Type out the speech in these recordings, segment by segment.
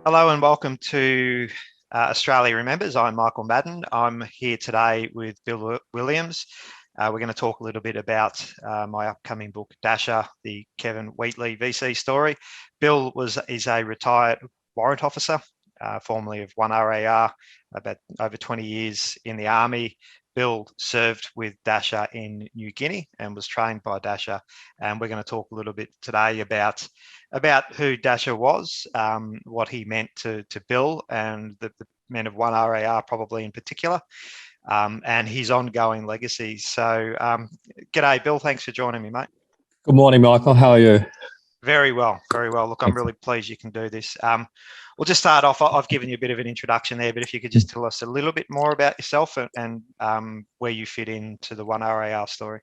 Hello and welcome to Australia Remembers. I'm Michael Madden. I'm here today with Bill Williams. We're going to talk a little bit about my upcoming book, Dasher, the Kevin Wheatley VC Story. Bill is a retired warrant officer, formerly of 1RAR, about over 20 years in the Army. Bill served with Dasher in New Guinea and was trained by Dasher. And we're going to talk a little bit today about who Dasher was, what he meant to Bill and the men of 1RAR probably in particular, and his ongoing legacy. So g'day, Bill. Thanks for joining me, mate. Good morning, Michael. How are you? Very well, very well. Look, I'm really pleased you can do this. We'll just start off. I've given you a bit of an introduction there, but if you could just tell us a little bit more about yourself and where you fit into the 1RAR story.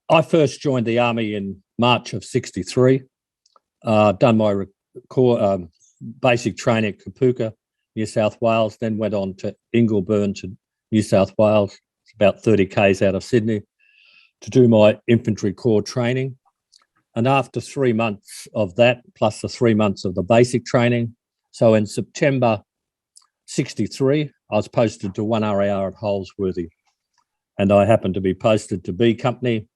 I first joined the Army in March of '63. Done my basic training at Kapuka, New South Wales, then went on to Ingleburn to New South Wales. It's about 30 k's out of Sydney to do my infantry corps training. And after 3 months of that, plus the 3 months of the basic training, so in September '63, I was posted to 1RAR at Holsworthy. And I happened to be posted to B Company.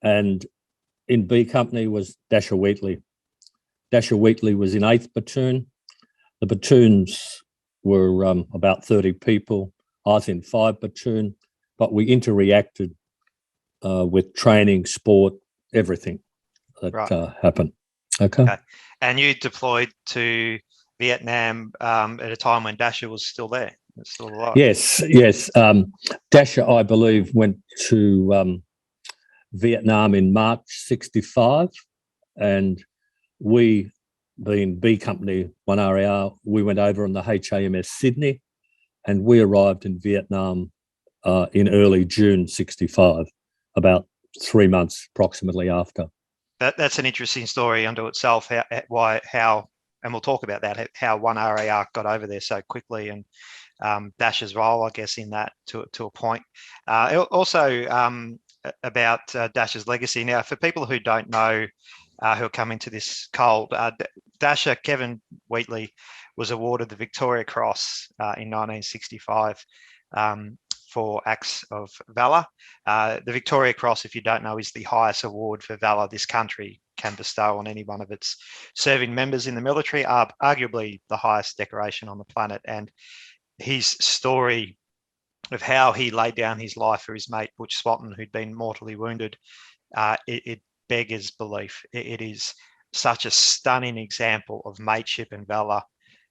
And in B Company was Dasher Wheatley. Dasher Wheatley was in 8th Platoon. The platoons were about 30 people. I was in 5 Platoon, but we interreacted with training, sport, everything that happened. Okay. And you deployed to Vietnam at a time when Dasher was still there. Still alive. Yes. Dasher, I believe, went to Vietnam in March '65, and we, being B Company 1RAR, we went over on the HAMS Sydney, and we arrived in Vietnam in early June '65, about 3 months approximately after. That's an interesting story unto itself. How, and we'll talk about that. How 1RAR got over there so quickly, and Dasher's role, I guess, in that to a point. Also about Dasher's legacy. Now, for people who don't know, who are coming to this cold, Dasher, Kevin Wheatley, was awarded the Victoria Cross in 1965 for acts of valour. The Victoria Cross, if you don't know, is the highest award for valour this country can bestow on any one of its serving members in the military, arguably the highest decoration on the planet. And his story of how he laid down his life for his mate Butch Swatton, who'd been mortally wounded, it beggars belief. It is such a stunning example of mateship and valour,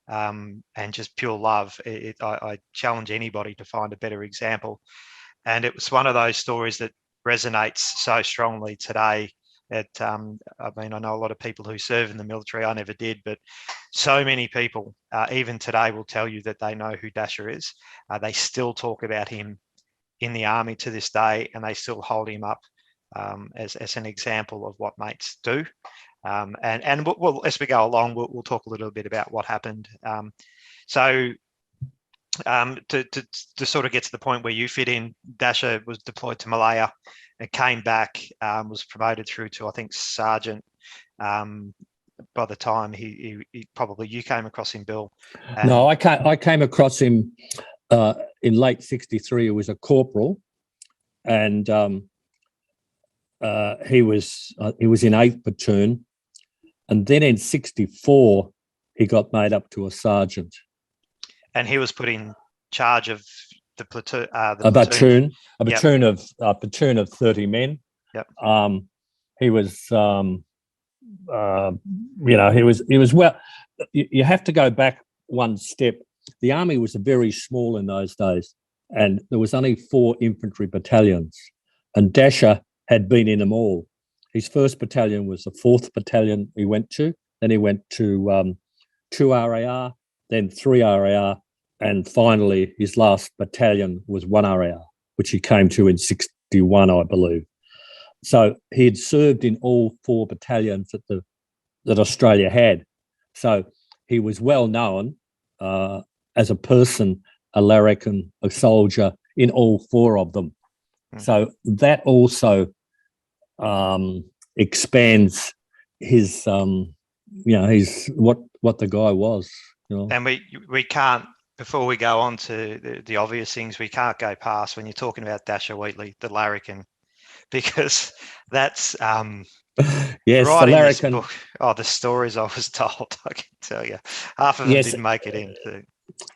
and just pure love. I challenge anybody to find a better example. And it was one of those stories that resonates so strongly today. I mean, I know a lot of people who serve in the military. I never did, but so many people, even today, will tell you that they know who Dasher is. They still talk about him in the Army to this day, and they still hold him up as an example of what mates do. And we'll, as we go along, we'll talk a little bit about what happened. So to sort of get to the point where you fit in, Dasher was deployed to Malaya and came back, was promoted through to, I think, sergeant. By the time he probably you came across him, Bill. No, I came across him in late '63. He was a corporal, and he was in 8th Platoon, and then in '64 he got made up to a sergeant. And he was put in charge of the platoon. A platoon of 30 men. Yep. He was, he was well. You have to go back one step. The Army was very small in those days, and there was only 4 infantry battalions, and Dasher had been in them all. His first battalion was the 4th Battalion he went to. Then he went to 2RAR, then 3RAR, and finally his last battalion was 1RAR, which he came to in '61, I believe. So he had served in all 4 battalions that Australia had. So he was well known as a person, a larrikin, a soldier in all 4 of them. So that also expands his he's what the guy was. And we can't, before we go on to the obvious things, we can't go past when you're talking about Dasher Wheatley, the larrikin, because that's yes, right the in this larrikin. book. Oh, the stories I was told, I can tell you, half of them Yes, didn't make it in.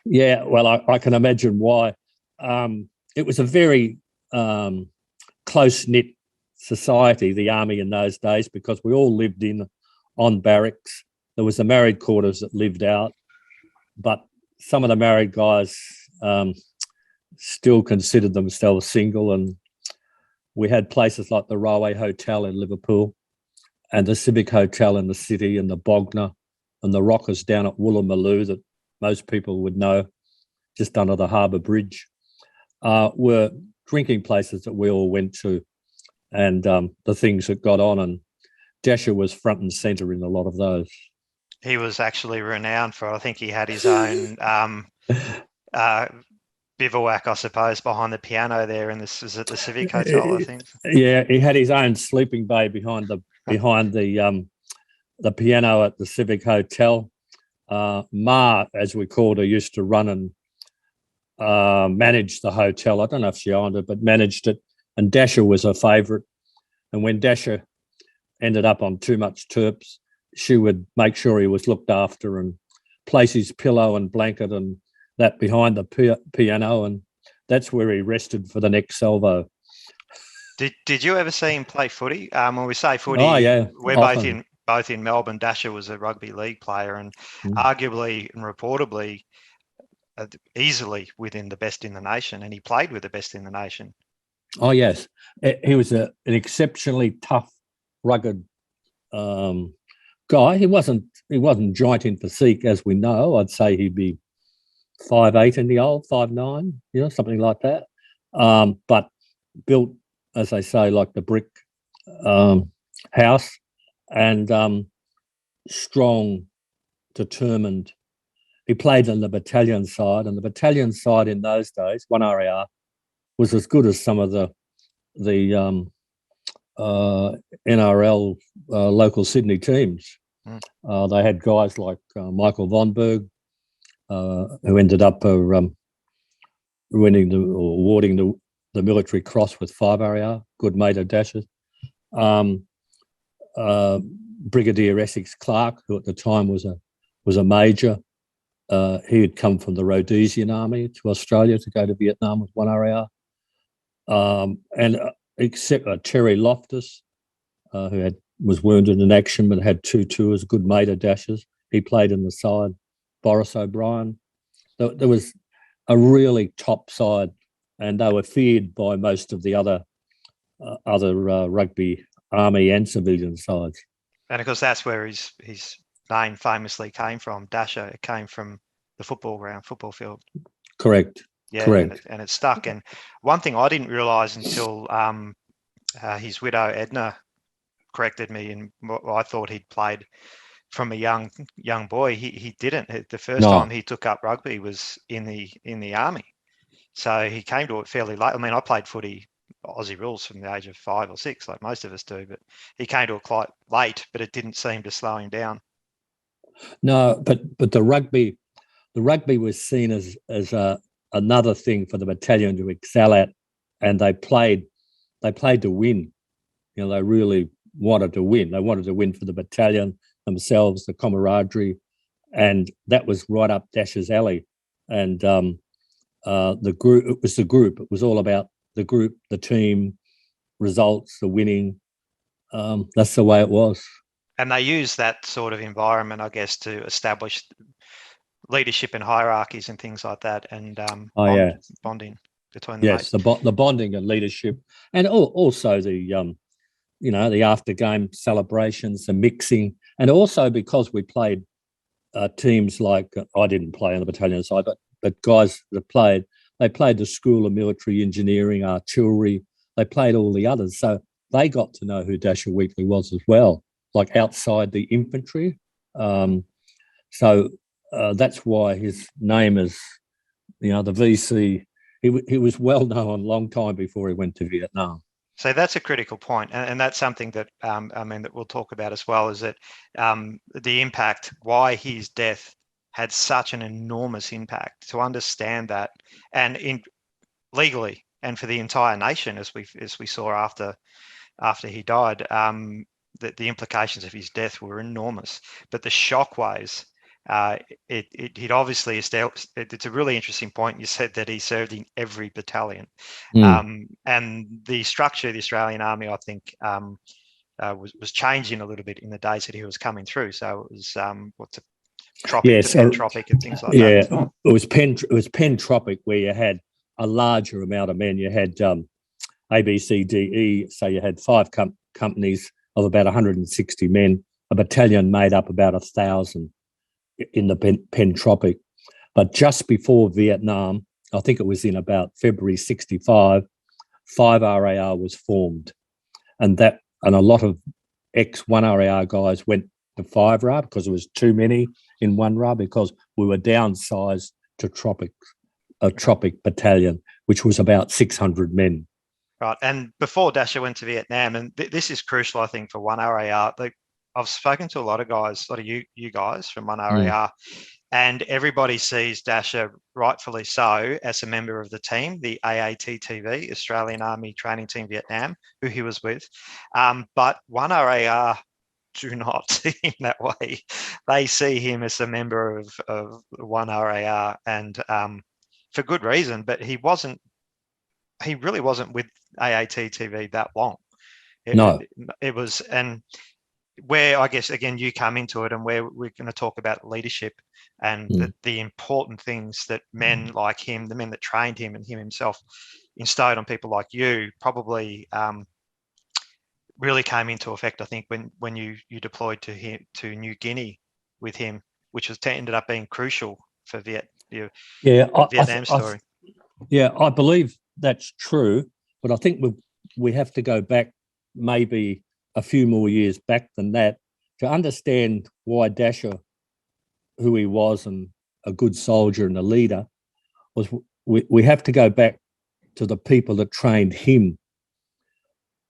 yeah. Well, I can imagine why. It was a very close knit society, the army in those days, because we all lived on barracks. There was the married quarters that lived out, but some of the married guys still considered themselves single, and we had places like the Railway Hotel in Liverpool and the Civic Hotel in the city and the Bognor and the Rockers down at Woolloomooloo that most people would know, just under the Harbour Bridge, were drinking places that we all went to, and the things that got on. And Dasher was front and centre in a lot of those. He was actually renowned for, I think he had his own bivouac, I suppose, behind the piano there, and this is at the Civic Hotel, I think. Yeah, he had his own sleeping bay behind the piano at the Civic Hotel. Ma, as we called her, used to run and manage the hotel. I don't know if she owned it, but managed it. And Dasher was her favourite. And when Dasher ended up on too much terps, she would make sure he was looked after and place his pillow and blanket and that behind the piano, and that's where he rested for the next salvo. Did you ever see him play footy? When we say footy, we're often. both in Melbourne. Dasher was a rugby league player, and arguably and reportedly easily within the best in the nation, and he played with the best in the nation. Oh yes, he was an exceptionally tough, rugged guy. He wasn't giant in physique, as we know. I'd say he'd be 5'8" in the old, 5'9", something like that. But built, as they say, like the brick house, and strong, determined. He played in the battalion side, and the battalion side in those days, 1RAR, was as good as some of the NRL local Sydney teams. They had guys like Michael Vonberg, who ended up awarding the Military Cross with 5RAR, good mate of Dasher's. Brigadier Essex Clark, who at the time was a major. He had come from the Rhodesian Army to Australia to go to Vietnam with 1RAR. And except Terry Loftus, who was wounded in action but had 2 tours, good mate of Dasher's. He played in the side. Boris O'Brien. There was a really top side, and they were feared by most of the other rugby army and civilian sides. And of course, that's where his name famously came from. Dasher, it came from the football field. Correct. Yeah, correct. And it stuck. And one thing I didn't realise until his widow Edna corrected me, and I thought he'd played from a young boy. He didn't. The first time he took up rugby was in the army, so he came to it fairly late. I mean, I played footy, Aussie rules, from the age of 5 or 6, like most of us do, but he came to it quite late. But it didn't seem to slow him down. No, but the rugby was seen as another thing for the battalion to excel at, and they played to win. They really wanted to win. They wanted to win for the battalion themselves, the camaraderie, and that was right up Dasher's alley. And the group, it was the group. It was all about the group, the team, results, the winning. That's the way it was. And they used that sort of environment, I guess, to establish leadership and hierarchies and things like that, and bonding between the mates. The bonding and leadership, and also the the after game celebrations, the mixing, and also because we played teams like I didn't play on the battalion side, but guys that played, they played the School of Military Engineering, Artillery. They played all the others, so they got to know who Dasher Wheatley was as well, like outside the infantry. So that's why his name is, the VC. He was well known a long time before he went to Vietnam. So that's a critical point, and that's something that that we'll talk about as well. Is that the impact, why his death had such an enormous impact? To understand that, and legally, and for the entire nation, as we saw after he died, the implications of his death were enormous. But the shockwaves. He'd obviously established. It's a really interesting point. You said that he served in every battalion, and the structure of the Australian Army, I think, was changing a little bit in the days that he was coming through. So it was what's a tropic to pentropic and things like that. Yeah, it was pentropic, where you had a larger amount of men. You had A, B, C, D, E. So you had 5 companies of about 160 men. A battalion made up about 1,000 in the pentropic. But just before Vietnam, I think it was in about February 65, 5 RAR was formed. And a lot of ex-1 RAR guys went to 5 RAR because it was too many in 1 RAR, because we were downsized to a tropic battalion, which was about 600 men. Right. And before Dasher went to Vietnam, and this is crucial, I think, for 1 RAR. I've spoken to a lot of guys, a lot of you guys from 1 RAR, and everybody sees Dasher, rightfully so, as a member of the team, the AATTV, Australian Army Training Team Vietnam, who he was with. But 1 RAR do not see him that way. They see him as a member of 1 RAR, and for good reason. But he really wasn't with AATTV that long. It was, and where I guess again you come into it, and where we're going to talk about leadership and the important things that men like him, the men that trained him and him himself, instilled on people like you, probably really came into effect. I think when you deployed to New Guinea with him, which ended up being crucial for Vietnam story. I believe that's true, but I think we have to go back maybe a few more years back than that to understand why Dasher, who he was and a good soldier and a leader, was. We have to go back to the people that trained him.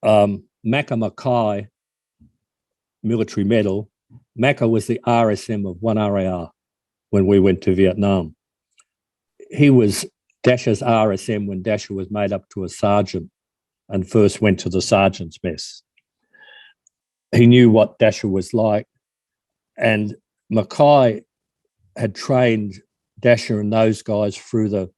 Macca Mackay, military medal. Macca was the RSM of 1 RAR when we went to Vietnam. He was Dasher's RSM when Dasher was made up to a sergeant and first went to the sergeant's mess. He knew what Dasher was like, and Mackay had trained Dasher and those guys through the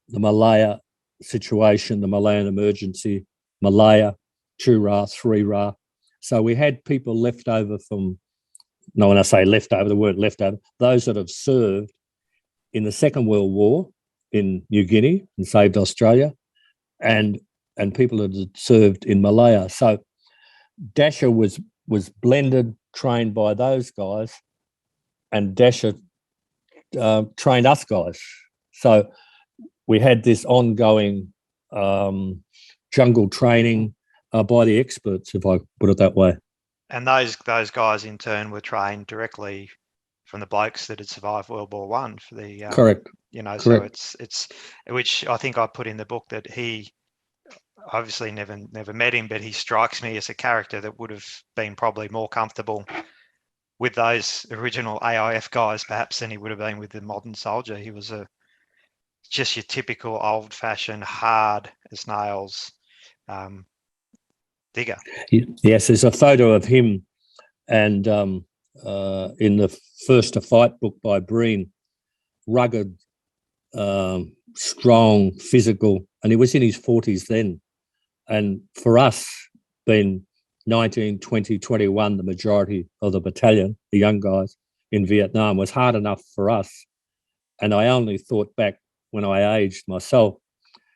Malaya situation, the Malayan emergency, Malaya, 2 RAR, 3 RAR. So we had people left over from, no, when I say left over, the word left over, those that have served in the Second World War in New Guinea and saved Australia, and people that had served in Malaya. So Dasher was blended, trained by those guys, and Dasher trained us guys. So we had this ongoing jungle training by the experts, if I put it that way. And those guys in turn were trained directly from the blokes that had survived World War One for the correct. Correct. So it's which I think I put in the book, that he obviously never met him, but he strikes me as a character that would have been probably more comfortable with those original AIF guys perhaps than he would have been with the modern soldier. He was just your typical old-fashioned, hard as nails digger. Yes, there's a photo of him, and in the First to Fight book by Breen, rugged, strong, physical, and he was in his 40s then. And for us, being 19, 20, 21, the majority of the battalion, the young guys in Vietnam, was hard enough for us. And I only thought back when I aged myself,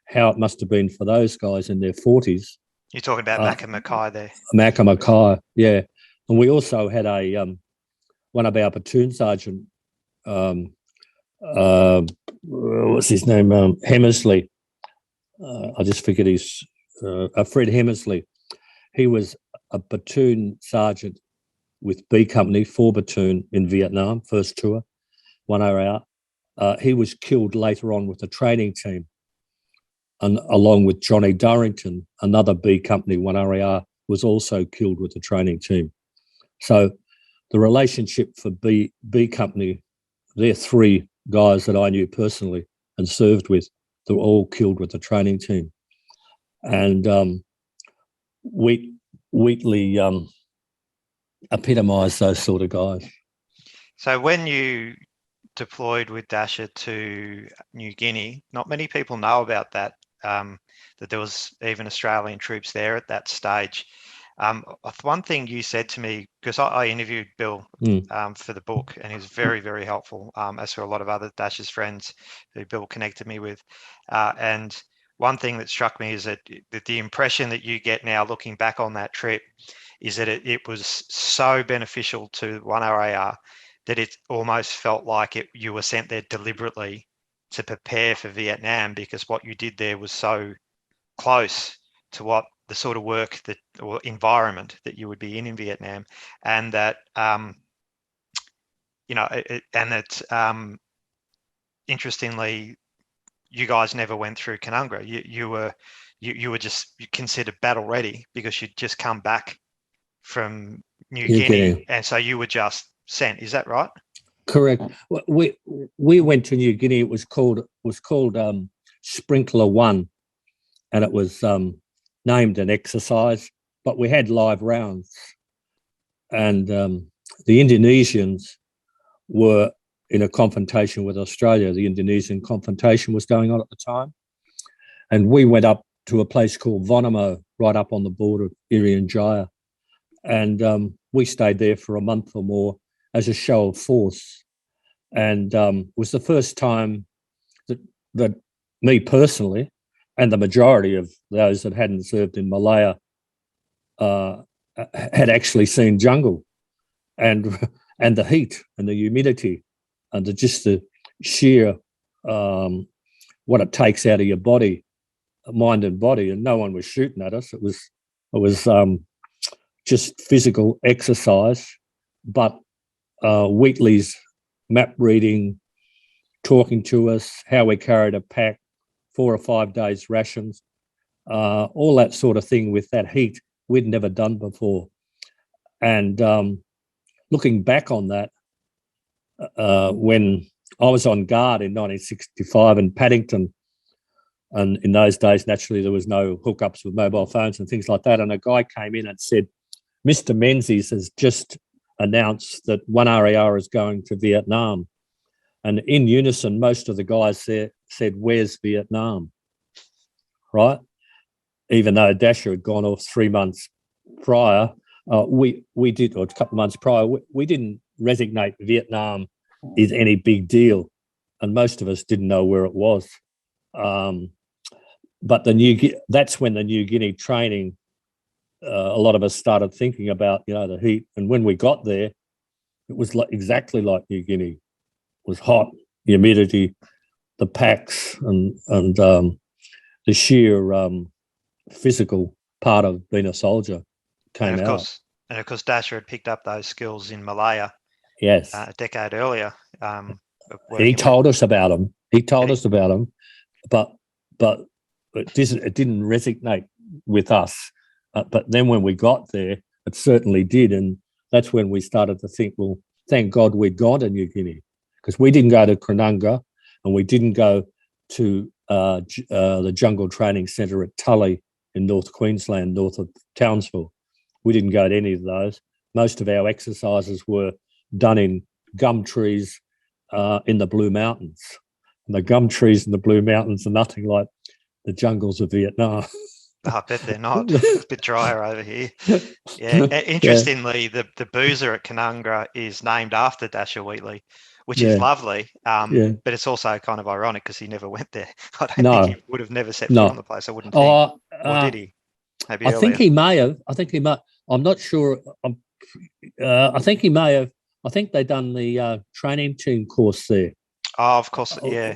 how it must have been for those guys in their 40s. You're talking about Macca Mackay there. Macca Mackay, yeah. And we also had one of our platoon sergeant, what's his name? Hemmersley. I just forget his, Fred Hemmersley. He was a platoon sergeant with B Company, 4 Platoon in Vietnam, first tour, 1 hour out. He was killed later on with the training team. and along with Johnny Durrington, another B Company 1RAR, was also killed with the training team. So the relationship for B Company, they're 3 guys that I knew personally and served with, they were all killed with the training team. And Wheatley epitomised those sort of guys. So when you deployed with Dasher to New Guinea, not many people know about that, that there was even Australian troops there at that stage. One thing you said to me, because I interviewed Bill for the book, and he was very, very helpful, as for a lot of other Dasher's friends who Bill connected me with. And one thing that struck me is that the impression that you get now looking back on that trip is that it was so beneficial to 1RAR that it almost felt like you were sent there deliberately to prepare for Vietnam, because what you did there was so close to what the sort of work that or environment that you would be in Vietnam, and that interestingly, you guys never went through Canungra. You were just considered battle ready because you'd just come back from New Guinea, and so you were just sent. Is that right? Correct. We went to New Guinea. It was called Sprinkler 1, and it was named an exercise, but we had live rounds, and the Indonesians were in a confrontation with Australia. The Indonesian confrontation was going on at the time, and we went up to a place called Vonemo, right up on the border of Irian Jaya, and we stayed there for a month or more as a show of force. And it was the first time that me personally, and the majority of those that hadn't served in Malaya, had actually seen jungle, and the heat and the humidity and the sheer what it takes out of your body, mind and body. And no one was shooting at us. It was just physical exercise. But Wheatley's map reading, talking to us, how we carried a pack, 4 or 5 days rations, all that sort of thing with that heat we'd never done before. And looking back on that, when I was on guard in 1965 in Paddington, and in those days, naturally, there was no hookups with mobile phones and things like that. And a guy came in and said, Mr. Menzies has just announced that 1RAR is going to Vietnam. And in unison, most of the guys there said, where's Vietnam? Right? Even though Dasher had gone off 3 months prior, we did, or a couple of months prior, we didn't resignate Vietnam is any big deal. And most of us didn't know where it was. But that's when the New Guinea training, a lot of us started thinking about, the heat. And when we got there, it was exactly like New Guinea. It was hot, humidity, the packs, and the sheer physical part of being a soldier came out. And of course, Dasher had picked up those skills in Malaya. Yes, a decade earlier. He told us about them. But it didn't resonate with us. But then when we got there, it certainly did, and that's when we started to think, well, thank God we'd gone to New Guinea, because we didn't go to Cronulla, and we didn't go to the Jungle Training Centre at Tully in North Queensland, north of Townsville. We didn't go to any of those. Most of our exercises were done in gum trees in the Blue Mountains. And the gum trees in the Blue Mountains are nothing like the jungles of Vietnam. I bet they're not. It's a bit drier over here. Yeah. Interestingly, the boozer at Canungra is named after Dasher Wheatley, which is lovely. But it's also kind of ironic because he never went there. I don't think he would have never set foot on the place. I wouldn't think. Or did he? Maybe earlier. I think he may have. I'm not sure. I think he may have. I think they done the training team course there. Oh, of course. Yeah.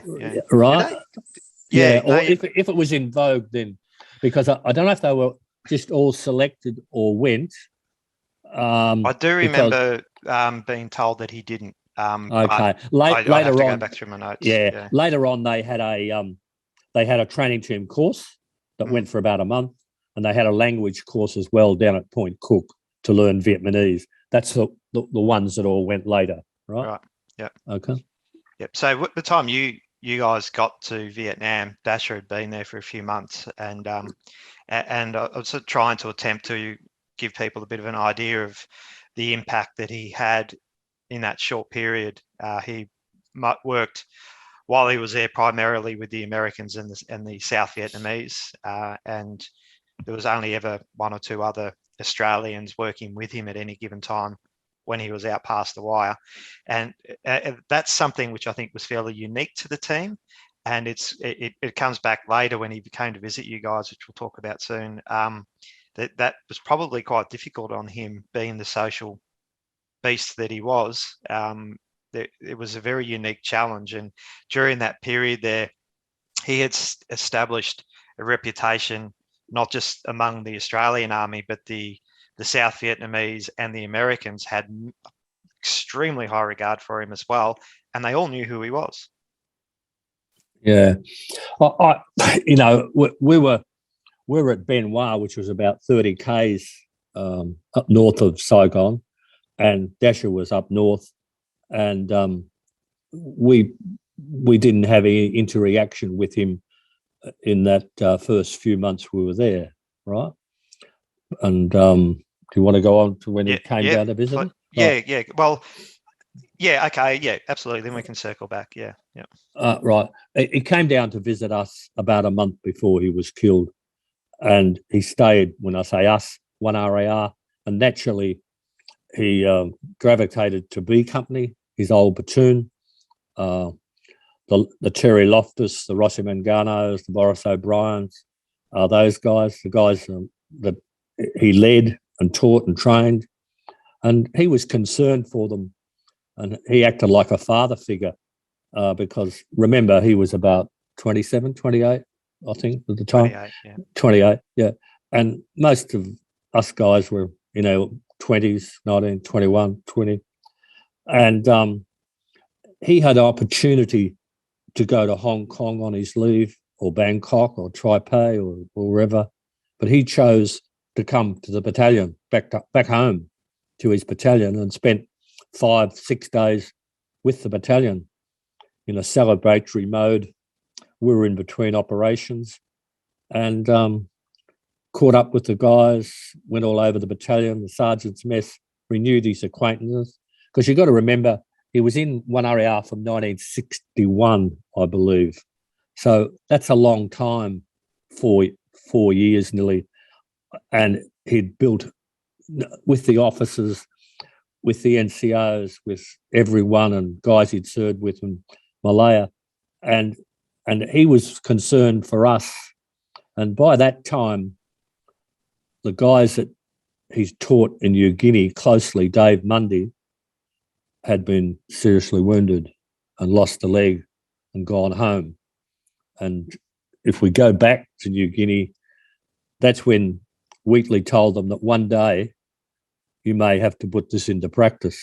Right. Or if it was in vogue then, because I don't know if they were just all selected or went. I do remember being told that he didn't. Okay. Later on, go back through my notes. Later on, they had they had a training team course that went for about a month, and they had a language course as well down at Point Cook to learn Vietnamese. That's the ones that all went later, right? Right. Yeah. Okay. Yep. So at the time you guys got to Vietnam, Dasher had been there for a few months, and I was sort of trying to attempt to give people a bit of an idea of the impact that he had in that short period. He worked while he was there primarily with the Americans and the South Vietnamese, and there was only ever one or two other Australians working with him at any given time when he was out past the wire. And that's something which I think was fairly unique to the team. And it comes back later when he came to visit you guys, which we'll talk about soon. That was probably quite difficult on him, being the social beast that he was. It was a very unique challenge. And during that period there, he had established a reputation, not just among the Australian Army, but the South Vietnamese and the Americans had extremely high regard for him as well, and they all knew who he was. Yeah, we were at Ben Hoa, which was about 30 k's up north of Saigon, and Dasher was up north, and we didn't have any interaction with him in that first few months we were there, right? And do you want to go on to when he came down to visit? Yeah. Well, yeah, okay, yeah, absolutely. Then we can circle back. Yeah. Right. He came down to visit us about a month before he was killed, and he stayed. When I say us, 1RAR, and naturally he gravitated to B Company, his old platoon. The Terry Loftus, the Rossi Manganos, the Boris O'Briens, those guys, the guys that he led and taught and trained. And he was concerned for them, and he acted like a father figure because, remember, he was about 27, 28, I think, at the time. 28, yeah. 28, yeah. And most of us guys were, 20s, 19, 21, 20. And he had an opportunity to go to Hong Kong on his leave, or Bangkok or Taipei or wherever, but he chose to come to the battalion, back home to his battalion, and spent 5-6 days with the battalion in a celebratory mode. We were in between operations, and caught up with the guys, went all over the battalion, the sergeant's mess, renewed his acquaintances. Because you've got to remember, he was in 1RAR from 1961, I believe. So that's a long time, 4 years nearly. And he'd built with the officers, with the NCOs, with everyone, and guys he'd served with in Malaya. And he was concerned for us. And by that time, the guys that he's taught in New Guinea closely, Dave Mundy, had been seriously wounded and lost a leg and gone home. And if we go back to New Guinea, that's when Wheatley told them that one day you may have to put this into practice,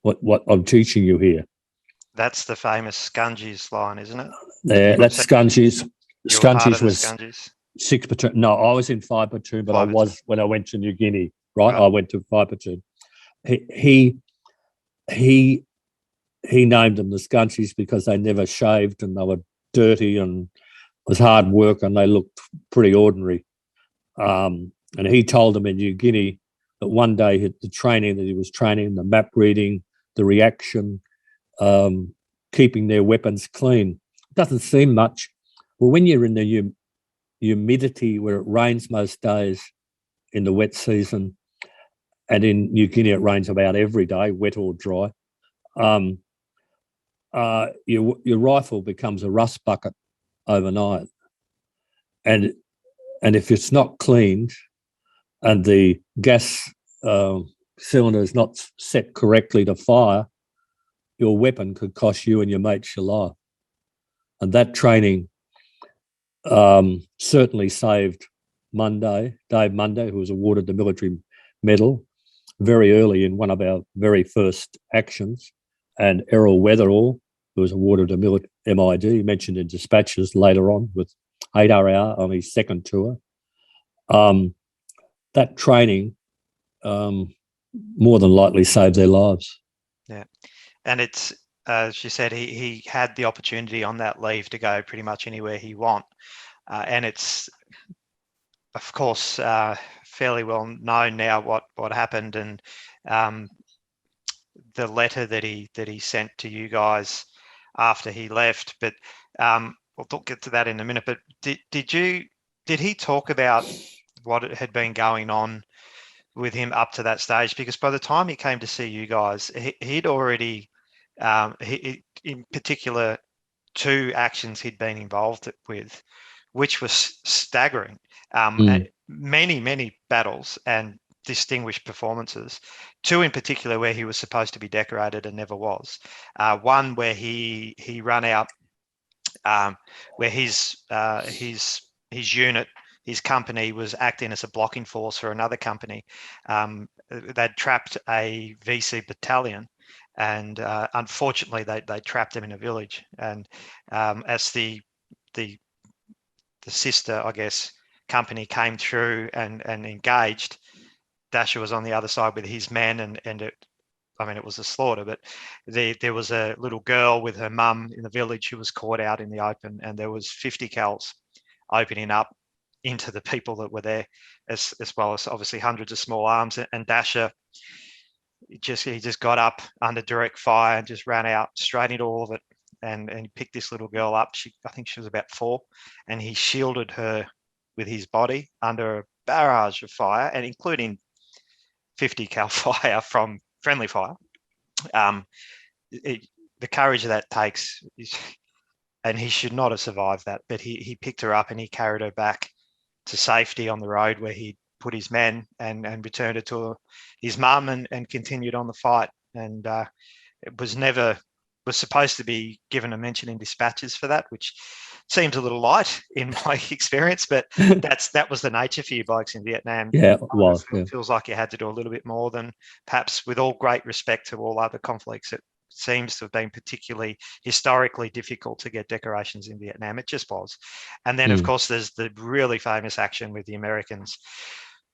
what I'm teaching you here. That's the famous Scungies line, isn't it? Yeah, that's Scungies. Scungies was Scungies. 6 platoon. No, I was in 5 platoon, but I was when I went to New Guinea, right? I went to 5 platoon. He named them the Scunchies because they never shaved and they were dirty and it was hard work and they looked pretty ordinary. And he told them in New Guinea that one day the training that he was training, the map reading, the reaction, keeping their weapons clean. It doesn't seem much. Well, when you're in the humidity where it rains most days in the wet season, and in New Guinea it rains about every day, wet or dry, your rifle becomes a rust bucket overnight. And if it's not cleaned and the gas cylinder is not set correctly to fire, your weapon could cost you and your mates your life. And that training certainly saved Dave Munday, who was awarded the military medal very early in one of our very first actions, and Errol Weatherall, who was awarded a MID, mentioned in dispatches later on with 8RAR on his second tour. That training more than likely saved their lives. Yeah, and it's, as she said, he had the opportunity on that leave to go pretty much anywhere he want, and it's, of course, fairly well known now what happened, and the letter that he sent to you guys after he left. But we'll get to that in a minute. But did he talk about what had been going on with him up to that stage? Because by the time he came to see you guys, he'd already, in particular, 2 actions he'd been involved with, which was staggering. And many battles and distinguished performances. 2 in particular where he was supposed to be decorated and never was. One where he ran out, where his unit, his company, was acting as a blocking force for another company. They'd trapped a VC battalion, and unfortunately they trapped them in a village. And as the sister, I guess, company came through and engaged, Dasher was on the other side with his men, and it was a slaughter. But there was a little girl with her mum in the village who was caught out in the open, and there was 50 cals opening up into the people that were there, as well as obviously hundreds of small arms. And Dasher, he just got up under direct fire and just ran out straight into all of it, and he picked this little girl up. I think she was about 4, and he shielded her with his body under a barrage of fire, and including 50 cal fire from friendly fire. The courage that takes, and he should not have survived that, but he picked her up and he carried her back to safety on the road, where he put his men and returned her to his mum, and continued on the fight. And it was supposed to be given a mention in dispatches for that, which seems a little light in my experience, but that was the nature for you blokes in Vietnam. Yeah, it was. It feels like you had to do a little bit more than, perhaps, with all great respect to all other conflicts, it seems to have been particularly historically difficult to get decorations in Vietnam. It just was. And then, of course, there's the really famous action with the Americans,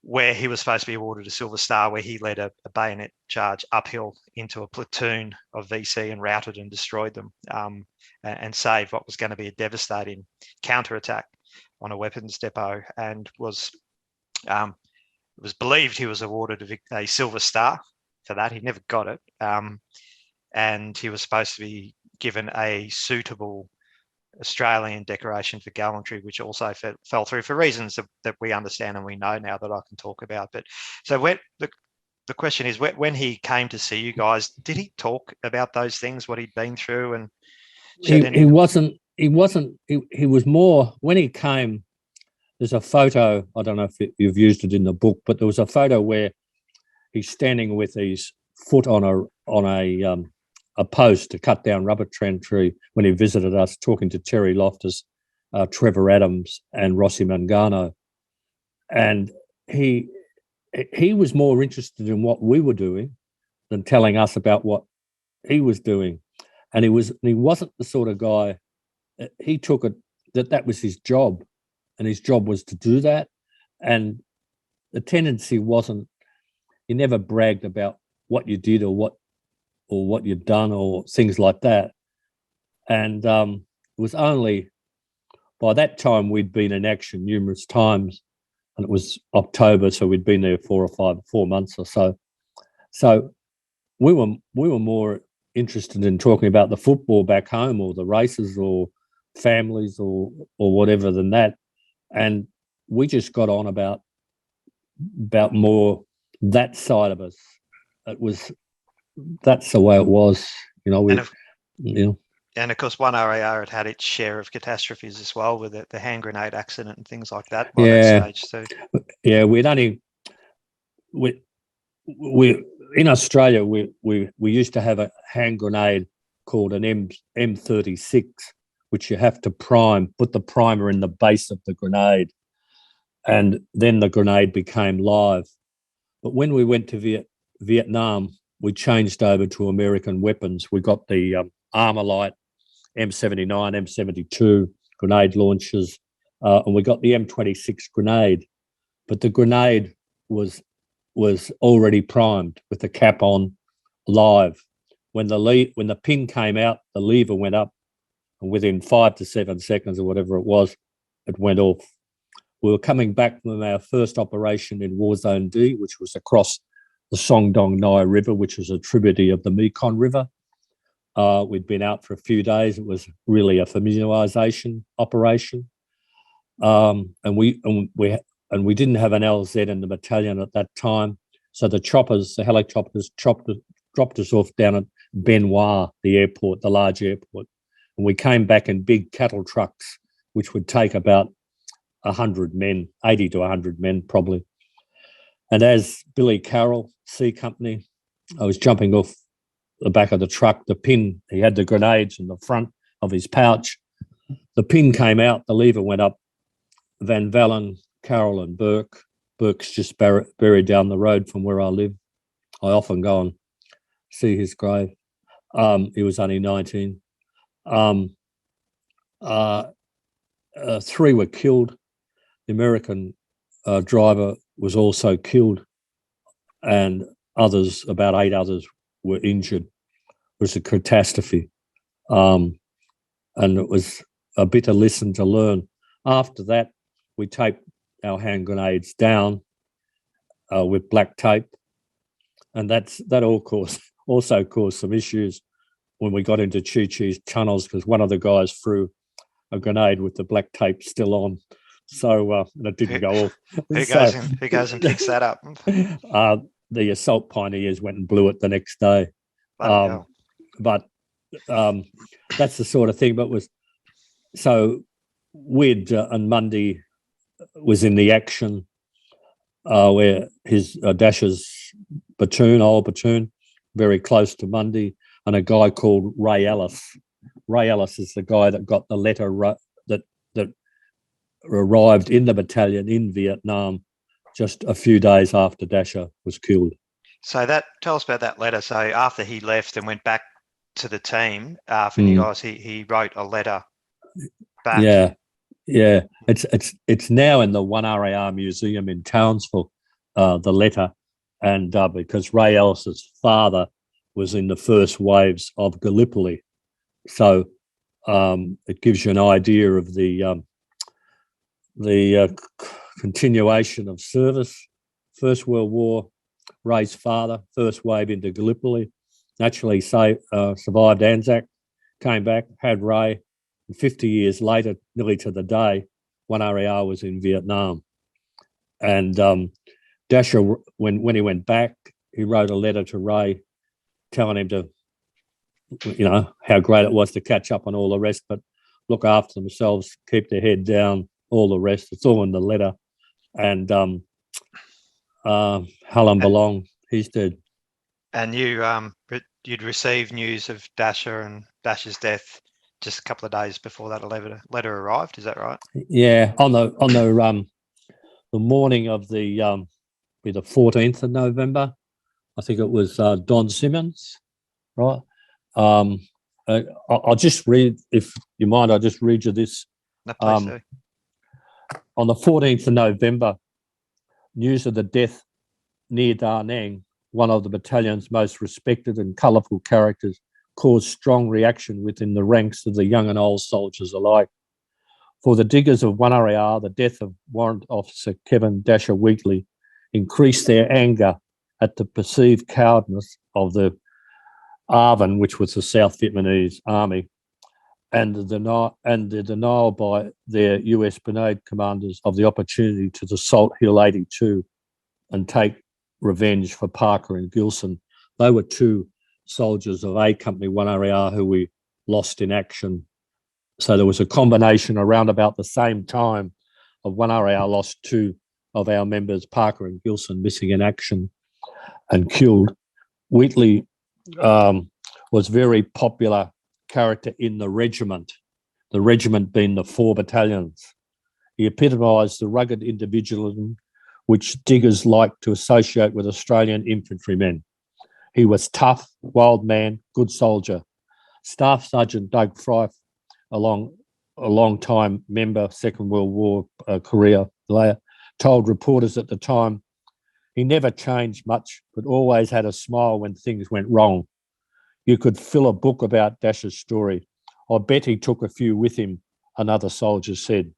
where he was supposed to be awarded a Silver Star, where he led a bayonet charge uphill into a platoon of VC and routed and destroyed them, and saved what was going to be a devastating counterattack on a weapons depot. And it was believed he was awarded a Silver Star for that. He never got it. And he was supposed to be given a suitable Australian decoration for gallantry, which also fell through for reasons that we understand and we know now, that I can talk about. But so the question is, when he came to see you guys, did he talk about those things, what he'd been through? And he was more, when he came, there's a photo, I don't know if you've used it in the book, but there was a photo where he's standing with his foot on a post to cut down rubber tree when he visited us, talking to Terry Loftus, Trevor Adams, and Rossi Mangano. And he was more interested in what we were doing than telling us about what he was doing. And he wasn't the sort of guy, he took it that was his job, and his job was to do that. And the tendency wasn't, he never bragged about what you did or what you'd done or things like that. And it was only by that time we'd been in action numerous times, and it was October, so we'd been there 4 months or so. So we were more interested in talking about the football back home, or the races, or families, or whatever than that. And we just got on about more that side of us. That's the way it was, you know. And of course, 1RAR had its share of catastrophes as well, with the hand grenade accident and things like that by that stage too. Yeah, we in Australia we used to have a hand grenade called an M36, which you have to put the primer in the base of the grenade, and then the grenade became live. But when we went to Vietnam, we changed over to American weapons. We got the Armalite M79, M72 grenade launchers, and we got the M26 grenade, but the grenade was already primed with the cap on live. When the pin came out, the lever went up, and within 5 to 7 seconds or whatever it was, it went off. We were coming back from our first operation in War Zone D, which was across the Songdong Nai River, which was a tributary of the Mekong River. We'd been out for a few days. It was really a familiarisation operation, and we didn't have an LZ in the battalion at that time. So the helicopters dropped us off down at Benoit, the airport, the large airport, and we came back in big cattle trucks, which would take about 100 men, 80 to 100 men probably. And as Billy Carroll, C Company, I was jumping off the back of the truck. The pin, he had the grenades in the front of his pouch. The pin came out, the lever went up. Van Vallen, Carroll and Burke. Burke's just buried down the road from where I live. I often go and see his grave. He was only 19. 3 were killed. The American driver was also killed, and about 8 others were injured. It was a catastrophe. And it was a bitter lesson to learn. After that, we taped our hand grenades down with black tape, and that also caused some issues when we got into Chi Chi's tunnels, because one of the guys threw a grenade with the black tape still on, so it didn't go off. Who goes and picks that up? The assault pioneers went and blew it the next day. But that's the sort of thing. But Wid and Mundy was in the action where his Dasher's old platoon, very close to Mundy, and a guy called Ray Ellis. Ray Ellis is the guy that got the letter that arrived in the battalion in Vietnam just a few days after Dasher was killed. So tell us about that letter. So after he left and went back to the team for you guys, he wrote a letter back. Yeah. It's now in the 1RAR Museum in Townsville, the letter, and because Ray Ellis's father was in the first waves of Gallipoli, so it gives you an idea of the continuation of service. First World War, Ray's father, first wave into Gallipoli, naturally survived Anzac, came back, had Ray, and 50 years later, nearly to the day, 1RAR was in Vietnam. And Dasher, when he went back, he wrote a letter to Ray telling him to, how great it was to catch up on all the rest, but look after themselves, keep their head down, all the rest. It's all in the letter. And Hallam Balong, he's dead. And you'd received news of Dasher and Dasher's death just a couple of days before that letter arrived. Is that right? Yeah, on the morning of the 14th of November, I think it was Don Simmons, right? I'll just read, if you mind, I'll just read you this. No, please do. On the 14th of November, news of the death near Da Nang, one of the battalion's most respected and colourful characters, caused strong reaction within the ranks of the young and old soldiers alike. For the diggers of 1RAR, the death of Warrant Officer Kevin Dasher Wheatley increased their anger at the perceived cowardice of the ARVN, which was the South Vietnamese Army, and the denial by their US brigade commanders of the opportunity to assault Hill 82 and take revenge for Parker and Gilson. They were 2 soldiers of A Company 1RAR who we lost in action. So there was a combination around about the same time of 1RAR lost 2 of our members, Parker and Gilson, missing in action and killed. Wheatley was very popular character in the regiment being the 4 battalions. He epitomised the rugged individualism which diggers liked to associate with Australian infantrymen. He was tough, wild man, good soldier. Staff Sergeant Doug Fife a long time member, Second World War career later, told reporters at the time, he never changed much, but always had a smile when things went wrong. You could fill a book about Dasher's story. I bet he took a few with him, another soldier said.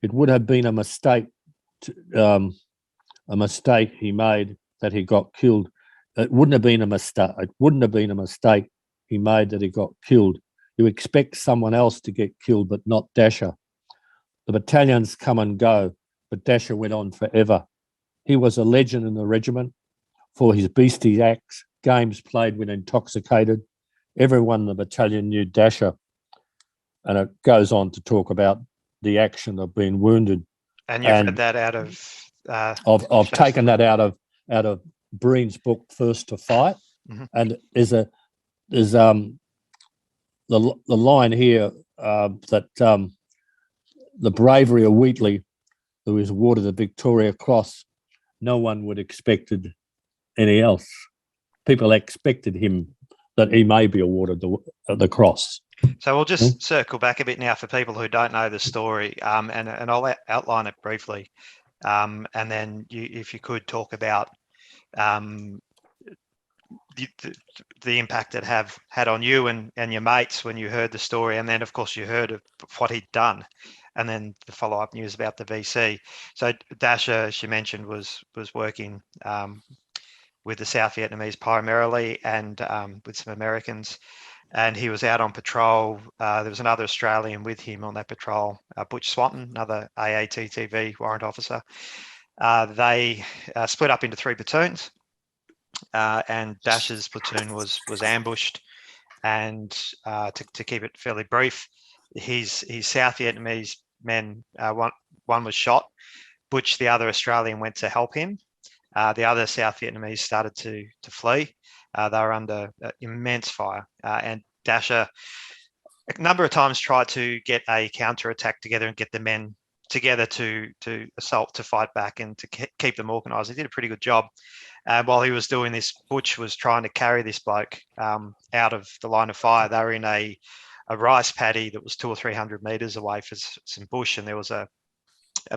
It would have been a mistake he made that he got killed. It wouldn't have been a mistake he made that he got killed. You expect someone else to get killed, but not Dasher. The battalions come and go, but Dasher went on forever. He was a legend in the regiment for his beastly acts, games played when intoxicated. Everyone in the battalion knew Dasher. And it goes on to talk about the action of being wounded. And you've read that out of... I've taken that out of Breen's book, First to Fight. Mm-hmm. And there's the line here that the bravery of Wheatley, who was awarded the Victoria Cross, no one would expected any else. People expected him that he may be awarded the cross. So we'll just circle back a bit now for people who don't know the story, and I'll outline it briefly, and then if you could talk about the impact it had on you and your mates when you heard the story, and then of course you heard of what he'd done, and then the follow-up news about the VC. So Dasher, as she mentioned, was working with the South Vietnamese primarily, and with some Americans, and he was out on patrol. There was another Australian with him on that patrol, Butch Swanton, another AATTV warrant officer. They split up into 3 platoons, and Dasher's platoon was ambushed. And to keep it fairly brief, his South Vietnamese men, one was shot. Butch, the other Australian, went to help him. The other South Vietnamese started to flee. They were under immense fire, and Dasher a number of times tried to get a counter-attack together and get the men together to assault, to fight back, and to keep them organised. He did a pretty good job. While he was doing this, Butch was trying to carry this bloke out of the line of fire. They were in a rice paddy that was 200 or 300 metres away for some bush, and there was a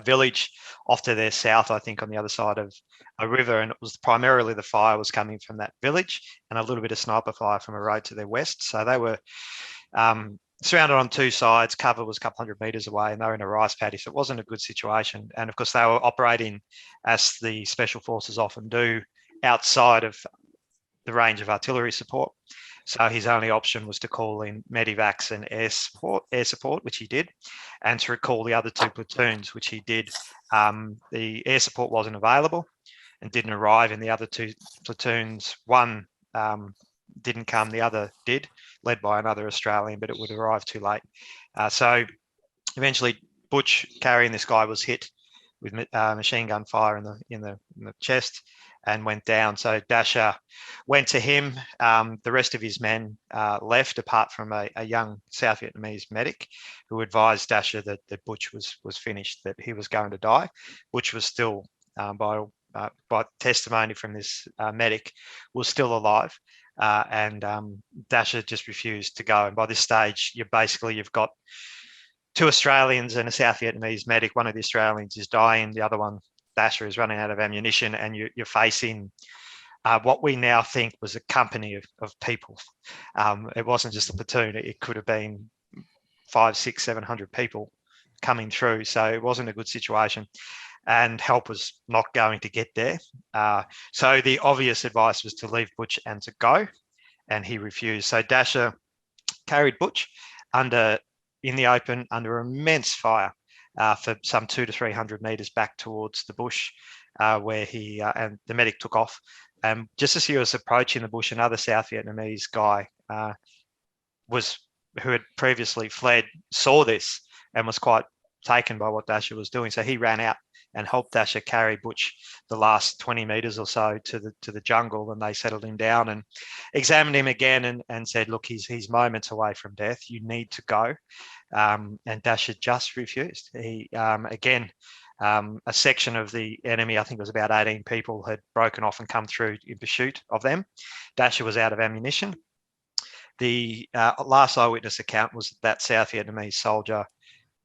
village off to their south, I think, on the other side of a river, and it was primarily the fire was coming from that village, and a little bit of sniper fire from a road to their west. So they were surrounded on 2 sides. Cover was a couple hundred metres away, and they were in a rice paddy, so it wasn't a good situation. And of course, they were operating, as the special forces often do, outside of the range of artillery support. So his only option was to call in medivacs and air support, which he did, and to recall the other 2 platoons, which he did. The air support wasn't available and didn't arrive in the other 2 platoons. One didn't come, the other did, led by another Australian, but it would arrive too late. So eventually, Butch, carrying this guy, was hit with machine gun fire in the chest and went down. So Dasher went to him. The rest of his men left, apart from a young South Vietnamese medic who advised Dasher that Butch was finished, that he was going to die. Butch was still, by testimony from this medic, was still alive. And Dasher just refused to go. And by this stage, you've got 2 Australians and a South Vietnamese medic. One of the Australians is dying. The other one, Dasher, is running out of ammunition, and you're facing what we now think was a company of people. It wasn't just a platoon. It could have been 500, 600, 700 people coming through. So it wasn't a good situation, and help was not going to get there. So the obvious advice was to leave Butch and to go, and he refused. So Dasher carried Butch in the open under immense fire for some 200 to 300 metres back towards the bush, where he and the medic took off. Just as he was approaching the bush, another South Vietnamese guy who had previously fled saw this and was quite taken by what Dasher was doing. So he ran out and helped Dasher carry Butch the last 20 metres or so to the jungle, and they settled him down and examined him again and said, look, he's moments away from death. You need to go. And Dasher just refused. He again, a section of the enemy, I think it was about 18 people, had broken off and come through in pursuit of them. Dasher was out of ammunition. the last eyewitness account was that South Vietnamese soldier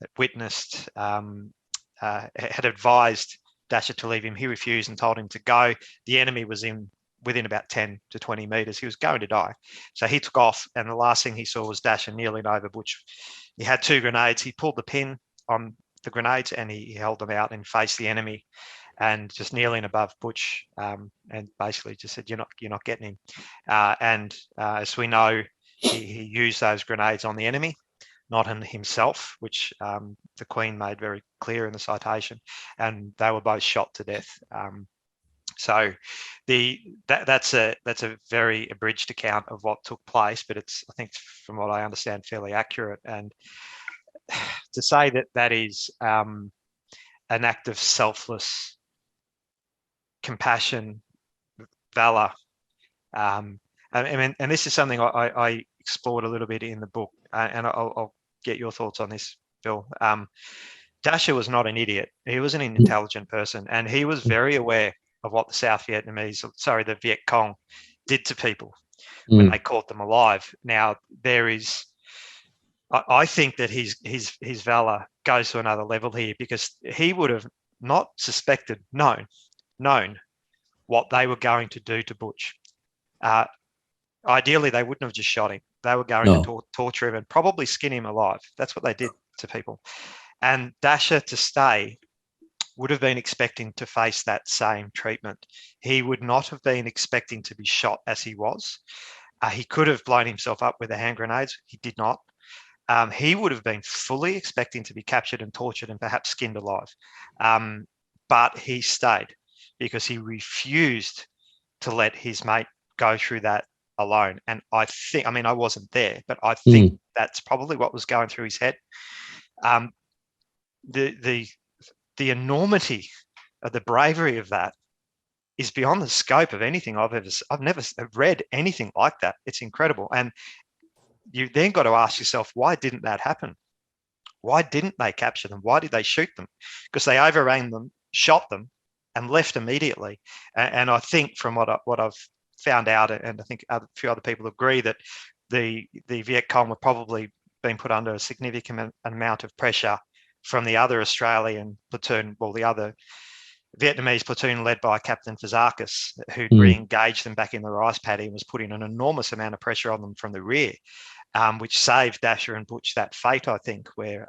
that witnessed had advised Dasher to leave him. He refused and told him to go. The enemy was within about 10 to 20 meters. He was going to die. So he took off, and the last thing he saw was Dasher kneeling over Butch. He had 2 grenades. He pulled the pin on the grenades and he held them out and faced the enemy, and just kneeling above Butch, and basically just said, "You're not getting him." As we know, he used those grenades on the enemy, not on himself, which the Queen made very clear in the citation, and they were both shot to death. So that's a very abridged account of what took place, but it's, I think, from what I understand, fairly accurate. And to say that is an act of selfless compassion, valour, and this is something I explored a little bit in the book, and I'll get your thoughts on this, Phil. Dasher was not an idiot. He was an intelligent person, and he was very aware of what the Viet Cong did to people when they caught them alive. Now, I think that his valour goes to another level here, because he would have not suspected, known what they were going to do to Butch. Ideally, they wouldn't have just shot him. They were going to torture him and probably skin him alive. That's what they did to people. And Dasher, to stay, would have been expecting to face that same treatment. He would not have been expecting to be shot as he was. He could have blown himself up with the hand grenades. He did not. He would have been fully expecting to be captured and tortured and perhaps skinned alive. But he stayed because he refused to let his mate go through that alone. And I think, I wasn't there, but I think that's probably what was going through his head. The enormity of the bravery of that is beyond the scope of anything I've never read anything like that. It's incredible. And you then got to ask yourself, why didn't that happen? Why didn't they capture them? Why did they shoot them? Because they overran them, shot them, and left immediately. And I think from what I've found out, and I think a few other people agree, that the Viet Cong were probably being put under a significant amount of pressure from the other Australian platoon, the other Vietnamese platoon led by Captain Fazakis, who'd re-engaged them back in the rice paddy and was putting an enormous amount of pressure on them from the rear, which saved Dasher and Butch that fate, I think, where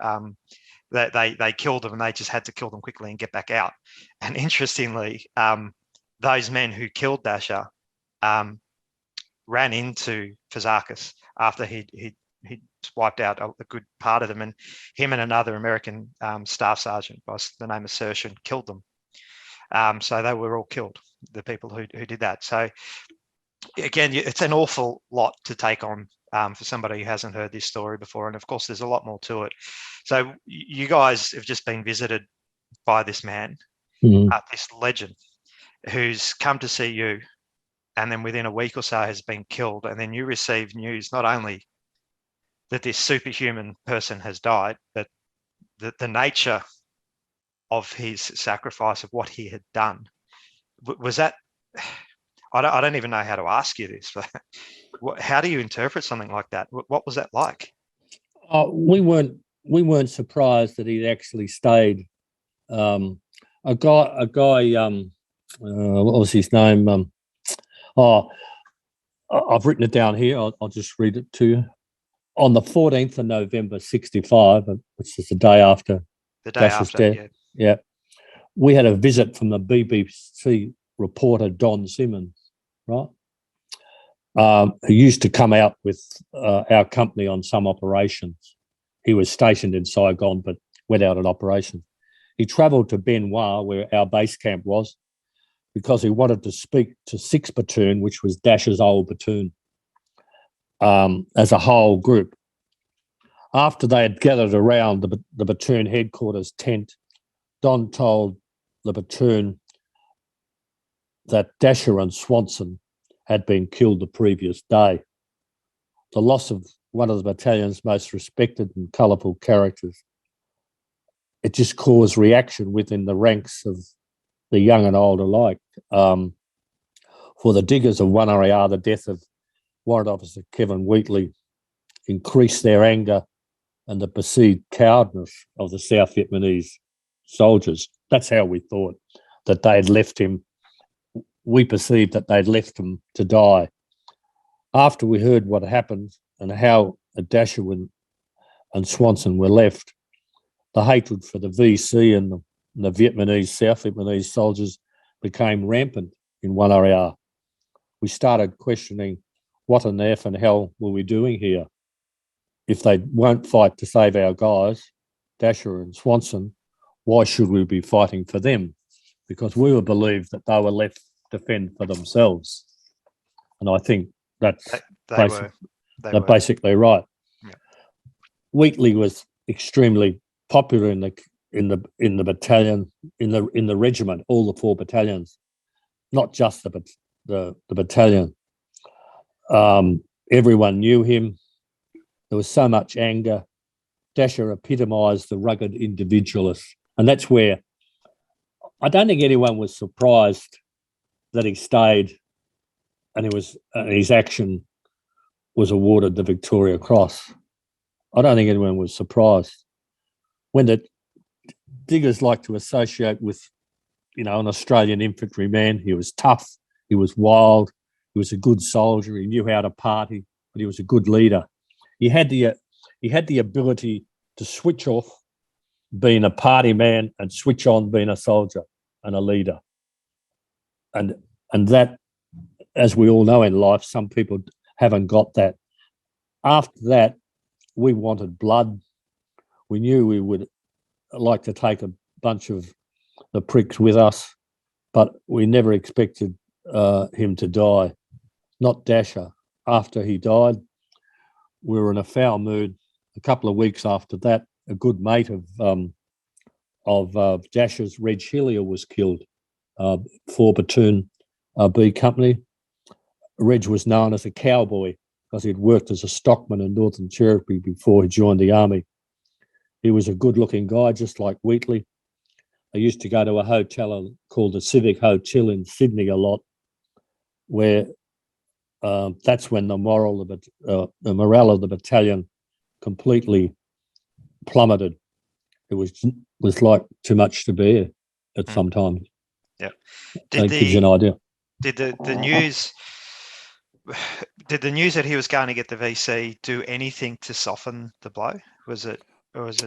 they killed them and they just had to kill them quickly and get back out. And interestingly, those men who killed Dasher ran into Fazakis after he'd wiped out a good part of them, and him and another American staff sergeant by the name of Sershin killed them. So they were all killed, the people who did that. So again, it's an awful lot to take on for somebody who hasn't heard this story before. And of course, there's a lot more to it. So you guys have just been visited by this man, this legend, who's come to see you, and then within a week or so has been killed. And then you receive news not only that this superhuman person has died, but the nature of his sacrifice, of what he had done. Was that, I don't even know how to ask you this, but how do you interpret something like that? What was that like? We weren't surprised that he'd actually stayed. A guy, what was his name? I've written it down here. I'll just read it to you. On the 14th of November, 65, which is the day after Dasher's death, we had a visit from the BBC reporter Don Simmons, right? Who used to come out with our company on some operations. He was stationed in Saigon, but went out on operations. He travelled to Ben Hoa, where our base camp was, because he wanted to speak to 6th Platoon, which was Dasher's old platoon, as a whole group. After they had gathered around the platoon headquarters tent, Don told the platoon that Dasher and Swanson had been killed the previous day. The loss of one of the battalion's most respected and colourful characters, it just caused reaction within the ranks of the young and old alike. For the diggers of 1RAR, the death of Warrant Officer Kevin Wheatley increased their anger and the perceived cowardice of the South Vietnamese soldiers. That's how we thought, that they'd left him. We perceived that they'd left him to die. After we heard what happened and how Dasher and Swanson were left, the hatred for the VC and the Vietnamese, South Vietnamese soldiers became rampant in 1RAR. We started questioning what on earth and hell were we doing here? If they won't fight to save our guys, Dasher and Swanson, why should we be fighting for them? Because we were believed that they were left to fend for themselves. And I think that's they're basically right. Yeah. Wheatley was extremely popular in the battalion, in the regiment, all the 4 battalions, not just the battalion. Everyone knew him. There was so much anger. Dasher epitomised the rugged individualist, and that's where I don't think anyone was surprised that he stayed, and his action was awarded the Victoria Cross. I don't think anyone was surprised. When the diggers like to associate with, an Australian infantryman, he was tough, he was wild, he was a good soldier, he knew how to party, but he was a good leader. He had the ability to switch off being a party man and switch on being a soldier and a leader. And that, as we all know in life, some people haven't got that. After that, we wanted blood. We knew we would like to take a bunch of the pricks with us, but we never expected him to die. Not Dasher. After he died, we were in a foul mood. A couple of weeks after that, a good mate of Dasher's, Reg Hillier, was killed. 4 Platoon B Company. Reg was known as a cowboy because he'd worked as a stockman in Northern Territory before he joined the army. He was a good-looking guy, just like Wheatley. I used to go to a hotel called the Civic Hotel in Sydney a lot, where that's when the morale of the battalion completely plummeted. It was like too much to bear at some times. Yeah, That gives you an idea. Did the news that he was going to get the VC do anything to soften the blow? Was it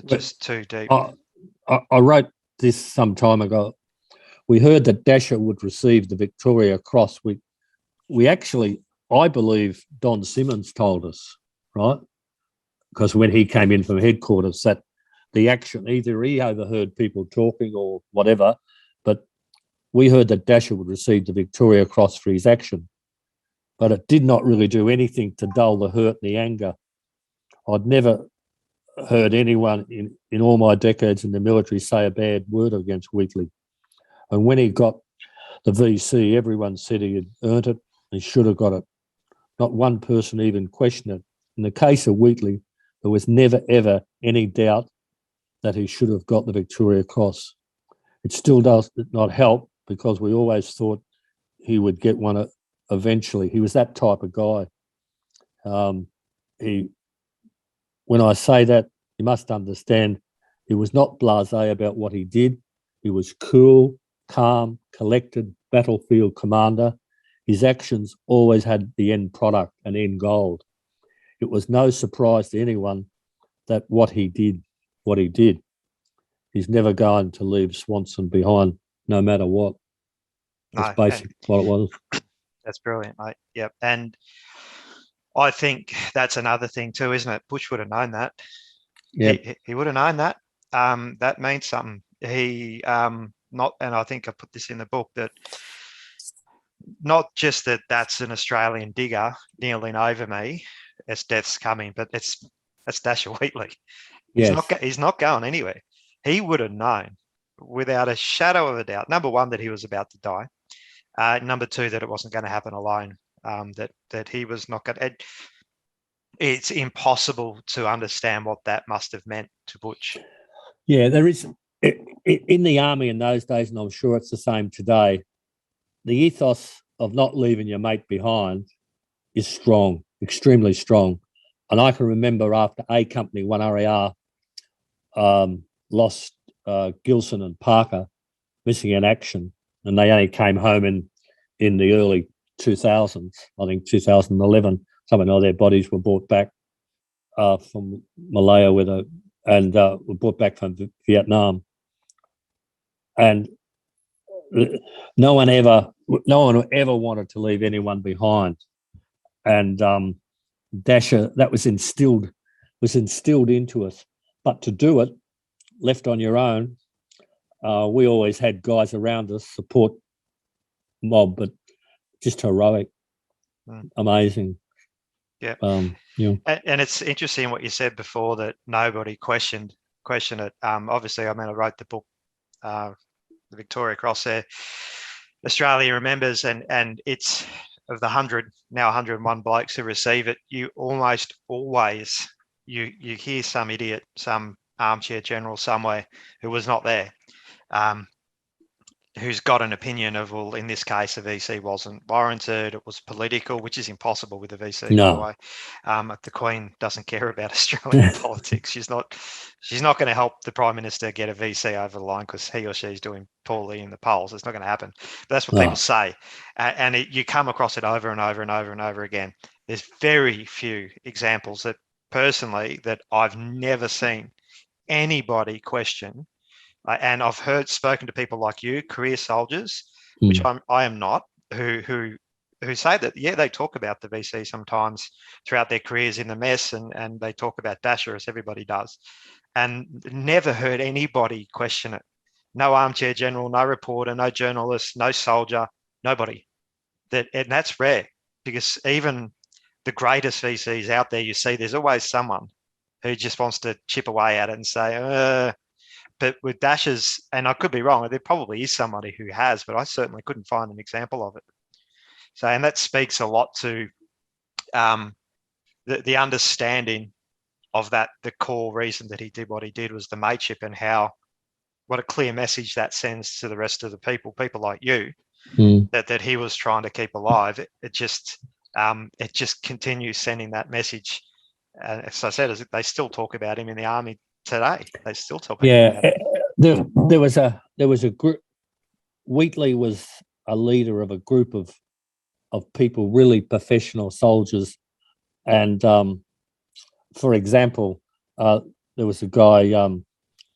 just too deep? I wrote this some time ago. We heard that Dasher would receive the Victoria Cross. We actually, I believe Don Simmons told us, right? Because when he came in from headquarters, that the action, either he overheard people talking or whatever, but we heard that Dasher would receive the Victoria Cross for his action. But it did not really do anything to dull the hurt and the anger. I'd never heard anyone in all my decades in the military say a bad word against Wheatley. And when he got the VC, everyone said he had earned it. He should have got it. Not one person even questioned it. In the case of Wheatley, there was never, ever any doubt that he should have got the Victoria Cross. It still does not help because we always thought he would get one eventually. He was that type of guy. When I say that, you must understand he was not blasé about what he did. He was cool, calm, collected, battlefield commander. His actions always had the end product, an end goal. It was no surprise to anyone that what he did. He's never going to leave Swanson behind, no matter what. That's basically what it was. That's brilliant, mate. Yep. And I think that's another thing too, isn't it? Bush would have known that. Yeah. He would have known that. That means something. And I think I put this in the book, that not just that's an Australian digger kneeling over me as death's coming, but that's Dasher Wheatley. He's not going anywhere. He would have known without a shadow of a doubt, number one, that he was about to die. Number two, that it wasn't going to happen alone. That he was not going to. It's impossible to understand what that must have meant to Butch. Yeah, there is in the army in those days, and I'm sure it's the same today. The ethos of not leaving your mate behind is strong. extremely strong. And I can remember after A Company 1RAR lost Gilson and Parker missing in action, and they only came home in the early 2000s, I think 2011, something like their bodies were brought back from Malaya were brought back from Vietnam. And no one ever wanted to leave anyone behind. And Dasher, that was instilled into us. But to do it, left on your own, we always had guys around us, support mob, but just heroic, amazing. Yeah. You know. And it's interesting what you said before, that nobody questioned it. Obviously, I wrote the book, the Victoria Cross there, Australia Remembers, and it's of the 101 blokes who receive it, you almost always you hear some idiot, some armchair general somewhere who was not there, who's got an opinion of, well, in this case, the VC wasn't warranted, it was political, which is impossible with the VC, No. by the way. The Queen doesn't care about Australian politics. She's not going to help the Prime Minister get a VC over the line because he or she's doing poorly in the polls. It's not going to happen. But that's what people say. And you come across it over and over and over and over again. There's very few examples that personally that I've never seen anybody question. And I've spoken to people like you, career soldiers, which I am not, who say that, yeah, they talk about the VC sometimes throughout their careers in the mess, and they talk about Dasher, as everybody does, and never heard anybody question it. No armchair general, no reporter, no journalist, no soldier, nobody. And that's rare, because even the greatest VCs out there, you see, there's always someone who just wants to chip away at it and say, but with Dasher's, and I could be wrong, there probably is somebody who has, but I certainly couldn't find an example of it. So, and that speaks a lot to the understanding of that. The core reason that he did what he did was the mateship, and what a clear message that sends to the rest of the people like you, that he was trying to keep alive. It just continues sending that message. As I said, they still talk about him in the army today. They still talk about it. There was a group. Wheatley was a leader of a group of people, really professional soldiers. And for example, there was a guy,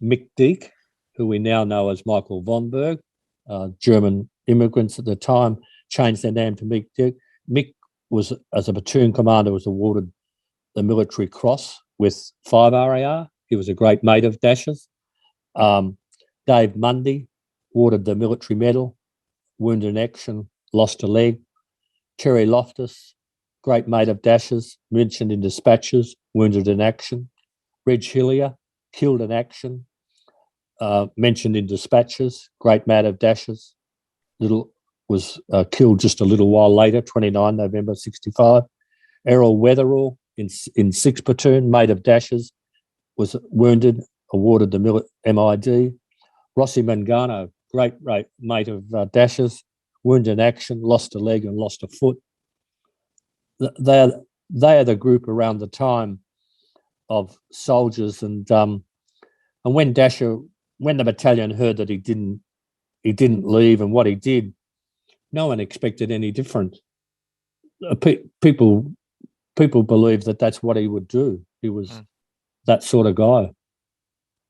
Mick Deek, who we now know as Michael von Berg, German immigrants at the time, changed their name to Mick Deek. Mick was, as a platoon commander, was awarded the Military Cross with 5 RAR. He was a great mate of Dasher's. Dave Mundy, awarded the Military Medal, wounded in action, lost a leg. Terry Loftus, great mate of Dasher's, mentioned in dispatches, wounded in action. Reg Hillier, killed in action, mentioned in dispatches, great mate of Dasher's. Was killed just a little while later, 29 November 65. Errol Weatherall in 6th Platoon, mate of Dasher's, was wounded, awarded the MID. Rossi Mangano, great mate of Dasher's, wounded in action, lost a leg and lost a foot. They are the group around the time of soldiers, and when the battalion heard that he didn't leave and what he did, no one expected any different. People believed that that's what he would do. He was that sort of guy.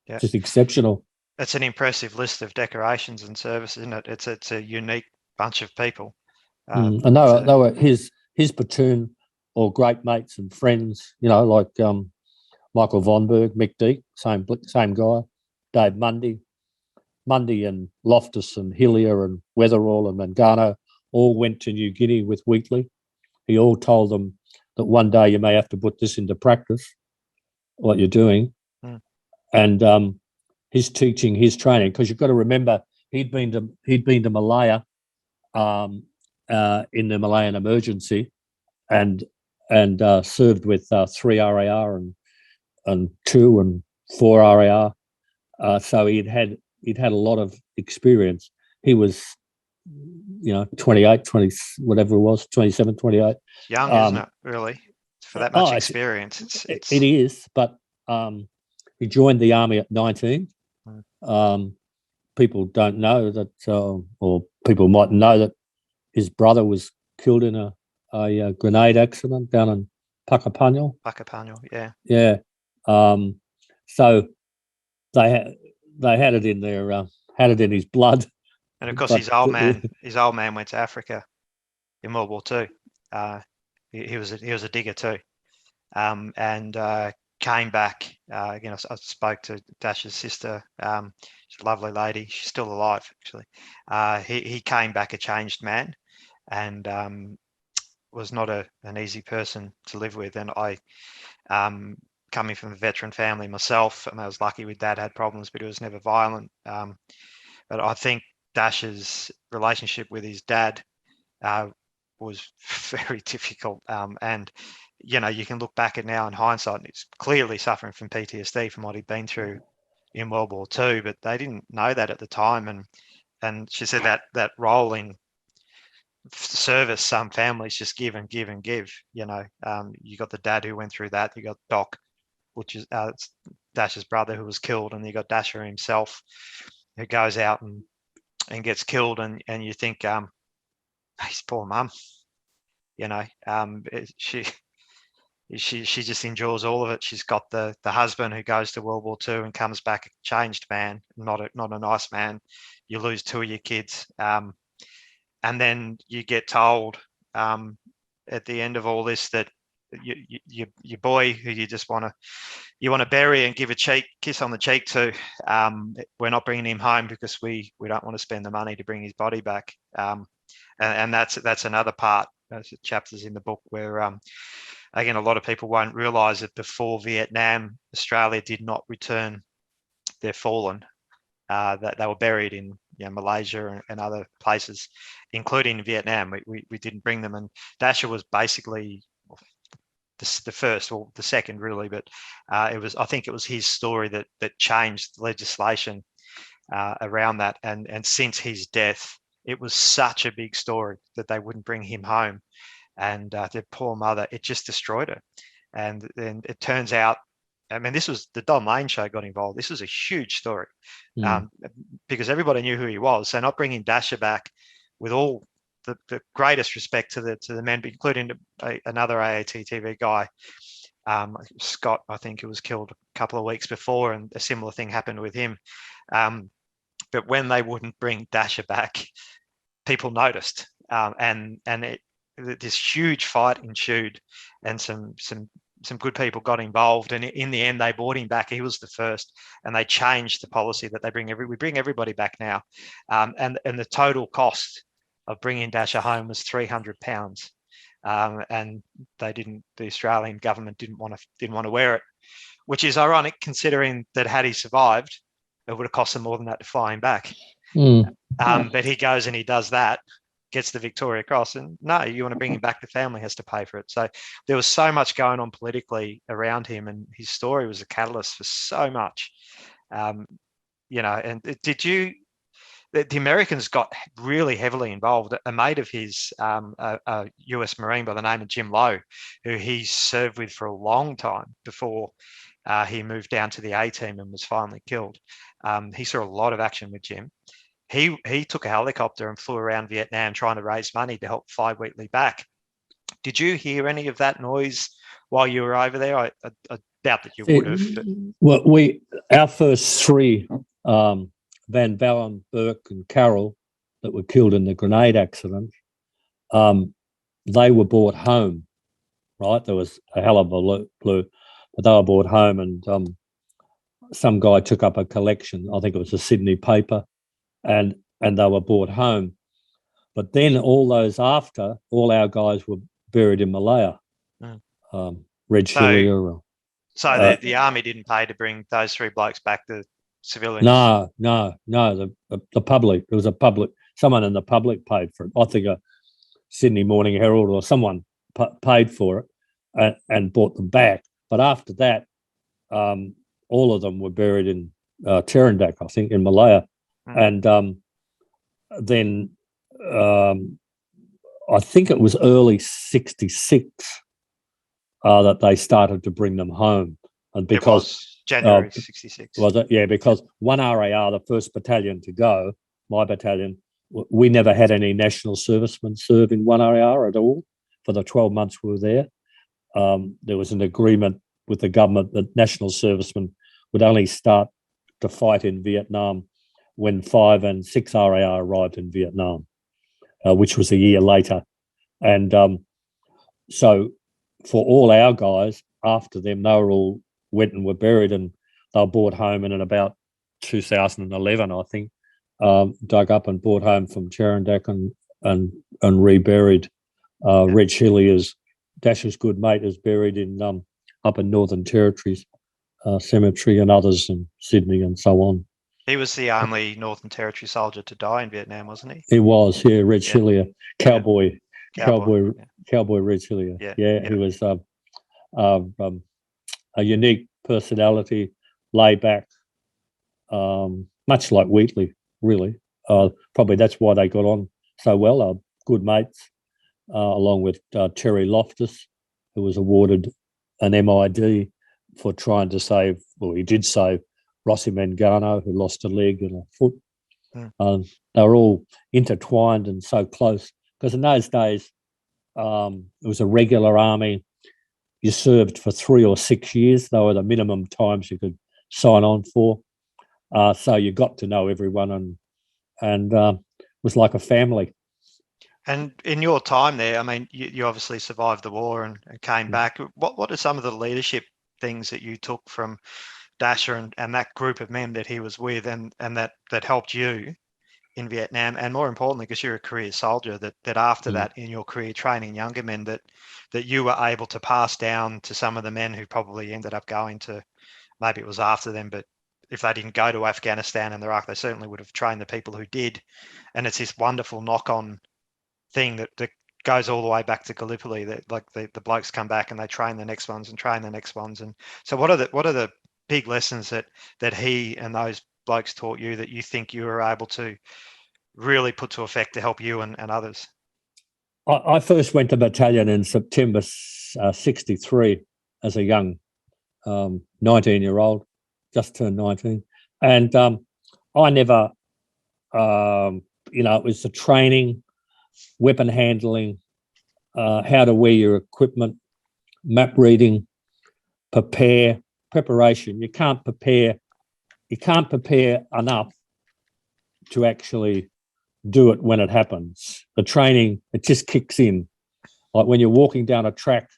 Yeah. Just exceptional. It's an impressive list of decorations and service, isn't it? It's a unique bunch of people. And they were his platoon, or great mates and friends, like Michael von Berg, Mick Deek, same guy, Dave Mundy and Loftus and Hillier and Weatherall and Mangano all went to New Guinea with Wheatley. He all told them that one day you may have to put this into practice, what you're doing. And his teaching, his training, because you've got to remember he'd been to Malaya in the Malayan emergency, and served with 3 RAR and 2 and 4 RAR. So he'd had a lot of experience. He was, 28, 20, whatever it was, 27, 28. Young, isn't it, really? for that much Oh, experience. it is, but he joined the army at 19. People don't know that, or people might know that his brother was killed in a grenade accident down in Puckapunyal. Yeah. Yeah. So they had it in their had it in his blood. And of course, But his old man went to Africa in World War II. He was a digger too, and came back. Again, I spoke to Dasher's sister. She's a lovely lady. She's still alive, actually. He came back a changed man, and was not an easy person to live with. And I, coming from a veteran family myself, and I was lucky with Dad had problems, but he was never violent. But I think Dasher's relationship with his dad was very difficult. And, you know, you can look back at now in hindsight, and he's clearly suffering from PTSD from what he'd been through in World War II, but they didn't know that at the time. And she said that role in service, some families just give and give and give. You know, you got the dad who went through that. You got Doc, which is Dasher's brother, who was killed, and you got Dasher himself, who goes out and gets killed, and you think, his poor mum, you know, she just endures all of it. She's got the husband who goes to World War II and comes back a changed man, not a nice man. You lose 2 of your kids, and then you get told at the end of all this that your boy, who you want to bury and give a kiss on the cheek to, we're not bringing him home because we don't want to spend the money to bring his body back. And that's another part, chapters in the book where, again, a lot of people won't realise that before Vietnam, Australia did not return their fallen. That they were buried in Malaysia and other places, including Vietnam. We didn't bring them, and Dasher was basically the first, or the second, really. But I think it was his story that changed the legislation around that. And since his death, it was such a big story that they wouldn't bring him home, and their poor mother, it just destroyed her. And then it turns out, I mean, this was the Don Lane show got involved. This was a huge story, because everybody knew who he was. So not bringing Dasher back, with all the greatest respect to the men, including another AAT TV guy, Scott, I think, who was killed a couple of weeks before, and a similar thing happened with him. But when they wouldn't bring Dasher back, people noticed, and this huge fight ensued, and some good people got involved, and in the end they brought him back. He was the first, and they changed the policy that we bring everybody back now, and the total cost of bringing Dasher home was £300, and the Australian government didn't want to wear it, which is ironic considering that had he survived, it would have cost them more than that to fly him back. But he goes and he does that, gets the Victoria Cross, and no, you want to bring him back, the family has to pay for it. So there was so much going on politically around him, and his story was a catalyst for so much. And the Americans got really heavily involved. A mate of his, a US Marine by the name of Jim Lowe, who he served with for a long time before he moved down to the A team and was finally killed. He saw a lot of action with Jim. He took a helicopter and flew around Vietnam trying to raise money to help fly Wheatley back. Did you hear any of that noise while you were over there? I doubt that you would have. Well, our first three, Van Bellen, Burke and Carroll, that were killed in the grenade accident, they were brought home, right? There was a hell of a blue, but they were brought home, and some guy took up a collection. I think it was a Sydney paper, and they were brought home. But then all our guys were buried in Malaya. Red Chillier. So the army didn't pay to bring those three blokes back to civilians? No. The public. There was a public. Someone in the public paid for it. I think a Sydney Morning Herald or someone paid for it and brought them back. But after that, all of them were buried in Terendak, I think, in Malaya. And then I think it was early 66. that they started to bring them home. And It because was January 66. was it? Yeah, because 1 RAR, the first battalion to go, my battalion, we never had any national servicemen serve in 1 RAR at all for the 12 months we were there. There was an agreement with the government that national servicemen would only start to fight in Vietnam when 5 and 6 RAR arrived in Vietnam, which was a year later. And so for all our guys, after them, they were all went and were buried, and they were brought home. And in about 2011, I think, dug up and brought home from Charandak and reburied. Reg Hillier's, Dasher's good mate, is buried in up in Northern Territories Cemetery, and others in Sydney and so on. He was the only Northern Territory soldier to die in Vietnam, wasn't he? He was, yeah, Reg Hillier, cowboy Reg Hillier. Yeah. He was a unique personality, laid back, much like Wheatley, really. Probably that's why they got on so well. Good mates, along with Terry Loftus, who was awarded an MID for trying to save, well, he did save Rossi Mangano, who lost a leg and a foot. They were all intertwined and so close, because in those days, it was a regular army. You served for 3 or 6 years. They were the minimum times you could sign on for. So you got to know everyone, and it was like a family. And in your time there, I mean, you obviously survived the war and came back. What are some of the leadership things that you took from Dasher and that group of men that he was with, and that helped you in Vietnam? And more importantly, because you're a career soldier, that after that, in your career training younger men, that you were able to pass down to some of the men who probably ended up going to, maybe it was after them, but if they didn't go to Afghanistan and Iraq, they certainly would have trained the people who did. And it's this wonderful knock-on thing that goes all the way back to Gallipoli, that like the blokes come back and they train the next ones and train the next ones. And so what are the big lessons that he and those blokes taught you that you think you were able to really put to effect to help you and others? I first went to battalion in September 63 as a young 19-year-old, just turned 19. And I never, it was the training, weapon handling, how to wear your equipment, map reading, preparation. You can't prepare enough to actually do it when it happens. The training, it just kicks in. Like when you're walking down a track,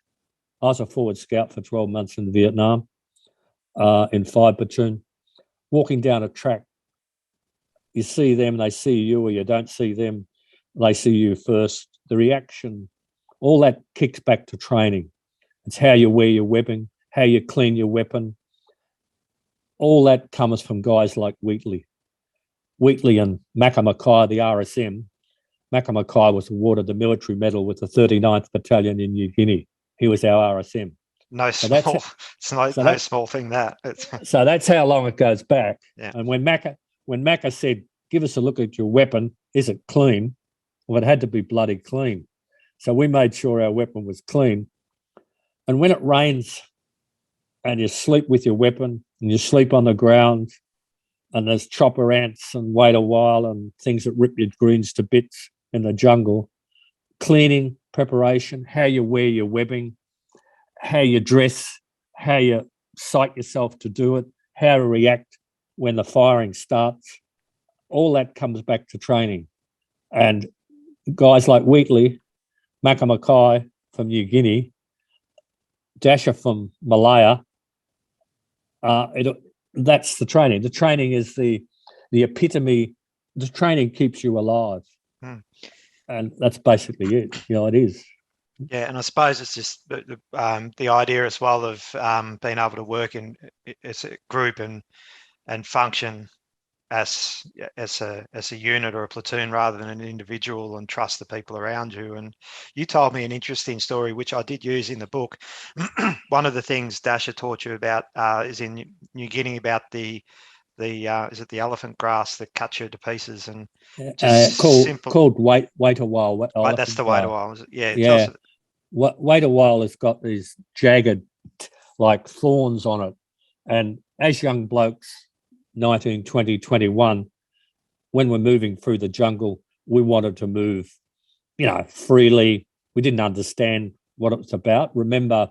I was a forward scout for 12 months in Vietnam, in 5 platoon. Walking down a track, you see them, they see you, or you don't see them, they see you first. The reaction, all that kicks back to training. It's how you wear your weapon, how you clean your weapon. All that comes from guys like Wheatley and Macca Mackay, the RSM. Macca Mackay was awarded the military medal with the 39th Battalion in New Guinea. He was our RSM. It's no small thing, that. So that's how long it goes back. Yeah. And when Macca said, "Give us a look at your weapon, is it clean?" Well, it had to be bloody clean. So we made sure our weapon was clean. And when it rains and you sleep with your weapon and you sleep on the ground and there's chopper ants and wait a while and things that rip your greens to bits in the jungle, cleaning, preparation, how you wear your webbing, how you dress, how you psych yourself to do it, how to react when the firing starts, all that comes back to training. And guys like Wheatley, Macca Mackay from New Guinea, Dasher from Malaya, that's the training. The training is the epitome. The training keeps you alive. And that's basically it. It is. Yeah, and I suppose it's just the idea as well of being able to work as a group and function as a unit or a platoon rather than an individual, and trust the people around you. And you told me an interesting story which I did use in the book. One of the things Dasher taught you about is in New Guinea, about the is it the elephant grass that cuts you to pieces, and called wait a while. That's the wait a while. Yeah. Yeah. wait a while has got these jagged like thorns on it. And as young blokes, 19, 20, 21, when we're moving through the jungle, we wanted to move, freely. We didn't understand what it was about. Remember,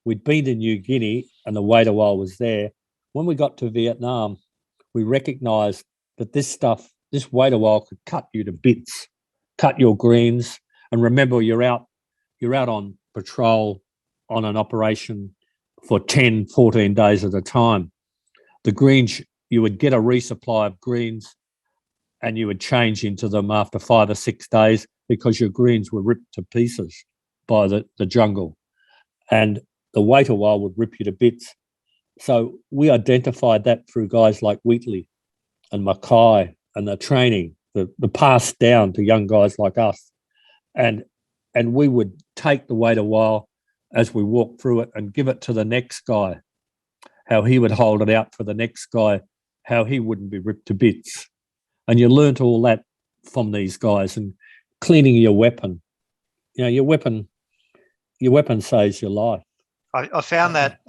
we'd been to New Guinea and the wait a while was there. When we got to Vietnam, we recognised that this wait a while could cut you to bits, cut your greens. And remember, you're out on patrol on an operation for 10, 14 days at a time. The greens, you would get a resupply of greens and you would change into them after 5 or 6 days because your greens were ripped to pieces by the jungle. And the wait a while would rip you to bits. So we identified that through guys like Wheatley and Mackay and the training, the passed down to young guys like us. And we would take the wait a while as we walked through it and give it to the next guy, how he would hold it out for the next guy, how he wouldn't be ripped to bits. And you learnt all that from these guys. And cleaning your weapon, your weapon saves your life. I found that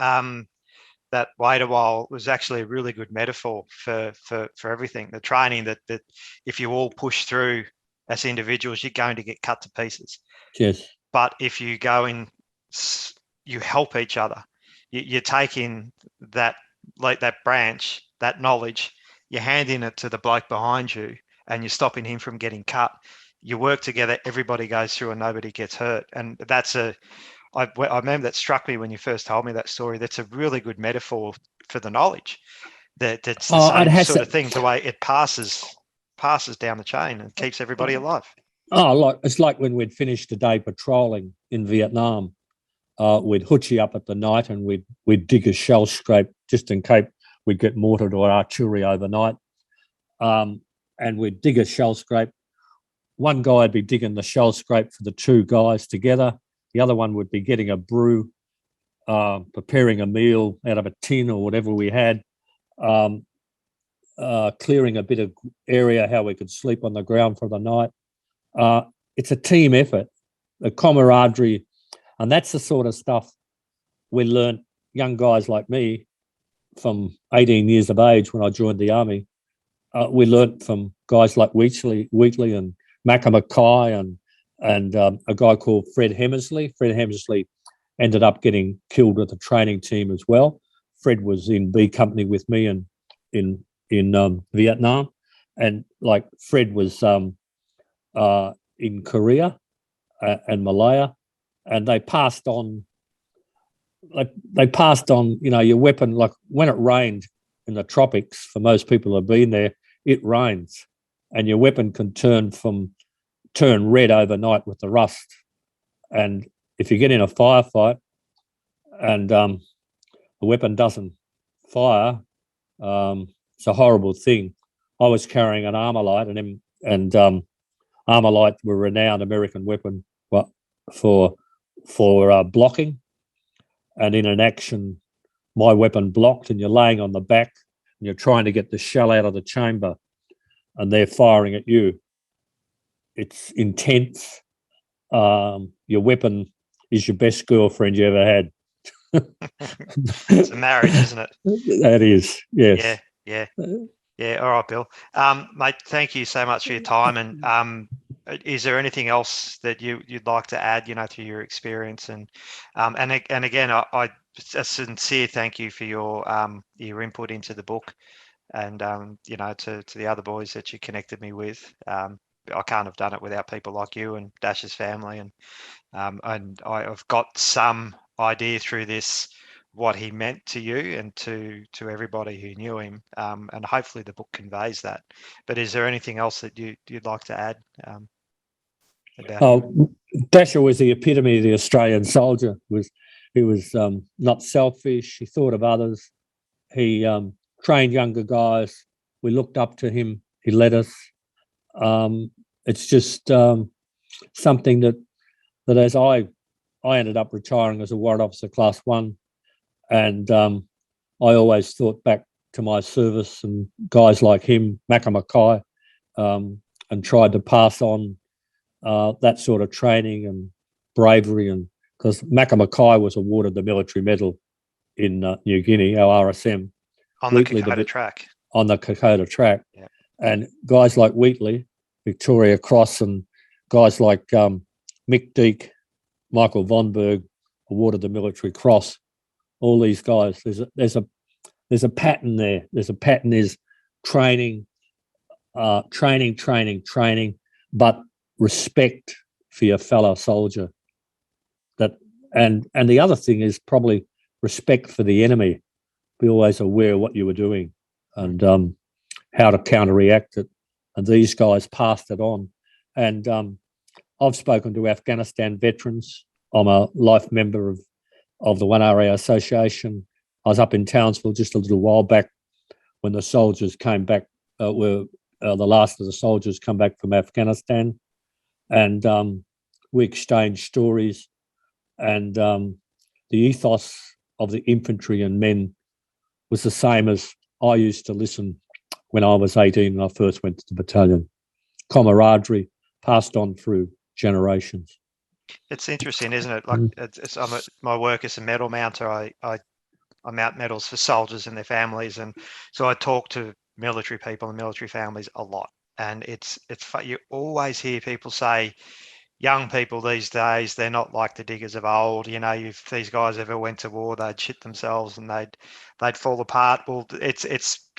that wait a while was actually a really good metaphor for everything. The training that if you all push through as individuals, you're going to get cut to pieces. Yes. But if you go in, you help each other. You're taking that branch, that knowledge, you're handing it to the bloke behind you, and you're stopping him from getting cut. You work together, everybody goes through, and nobody gets hurt. And I remember that struck me when you first told me that story. That's a really good metaphor for the knowledge. That's the same sort of thing. The way it passes down the chain and keeps everybody alive. It's like when we'd finished a day patrolling in Vietnam. We'd hoochie up at the night and we'd dig a shell scrape just in case we'd get mortared or artillery overnight. And we'd dig a shell scrape. One guy would be digging the shell scrape for the two guys together. The other one would be getting a brew, preparing a meal out of a tin or whatever we had, clearing a bit of area how we could sleep on the ground for the night. It's a team effort, a camaraderie, and that's the sort of stuff we learned, young guys like me, from 18 years of age when I joined the army. We learnt from guys like Wheatley and Mackay and a guy called Fred Hemmersley. Fred Hemmersley ended up getting killed with the training team as well. Fred was in B Company with me in Vietnam, and like Fred was in Korea and Malaya, and they passed on. Your weapon. Like when it rained in the tropics, for most people who have been there, it rains, and your weapon can turn red overnight with the rust. And if you get in a firefight and the weapon doesn't fire, it's a horrible thing. I was carrying an Armalite, and Armalite were a renowned American weapon for blocking. And in an action, my weapon blocked, and you're laying on the back and you're trying to get the shell out of the chamber, and they're firing at you. It's intense. Your weapon is your best girlfriend you ever had. It's a marriage, isn't it? That is, yes. Yeah. All right, Bill. Mate, thank you so much for your time. And is there anything else that you'd like to add, through your experience? And again, I a sincere thank you for your input into the book, and to the other boys that you connected me with. I can't have done it without people like you and Dasher's family, and I've got some idea through this what he meant to you and to everybody who knew him, and hopefully the book conveys that. But is there anything else that you'd like to add about him? Dasher was the epitome of the Australian soldier. He was not selfish. He thought of others. He trained younger guys. We looked up to him. He led us. It's just something that as I ended up retiring as a Warrant Officer Class 1, and I always thought back to my service and guys like him, Mackay, and tried to pass on that sort of training and bravery and because Macca Mackay was awarded the military medal in New Guinea, our RSM. On the Kokoda track. On the Kokoda track. Yeah. And guys like Wheatley, Victoria Cross, and guys like Mick Deek, Michael Vonberg awarded the Military Cross. All these guys, there's a pattern there. There's a pattern is training, but respect for your fellow soldier. And the other thing is probably respect for the enemy. Be always aware of what you were doing and how to counteract it. And these guys passed it on. And I've spoken to Afghanistan veterans. I'm a life member of the 1RA Association. I was up in Townsville just a little while back when the soldiers came back, the last of the soldiers come back from Afghanistan. And we exchanged stories. And the ethos of the infantry and men was the same as I used to listen when I was 18 and I first went to the battalion. Camaraderie passed on through generations. It's interesting, isn't it? Like my work as a medal mounter, I mount medals for soldiers and their families, and so I talk to military people and military families a lot. And it's you always hear people say, young people these days, they're not like the diggers of old. You know, if these guys ever went to war, they'd shit themselves and they'd fall apart. Well, it's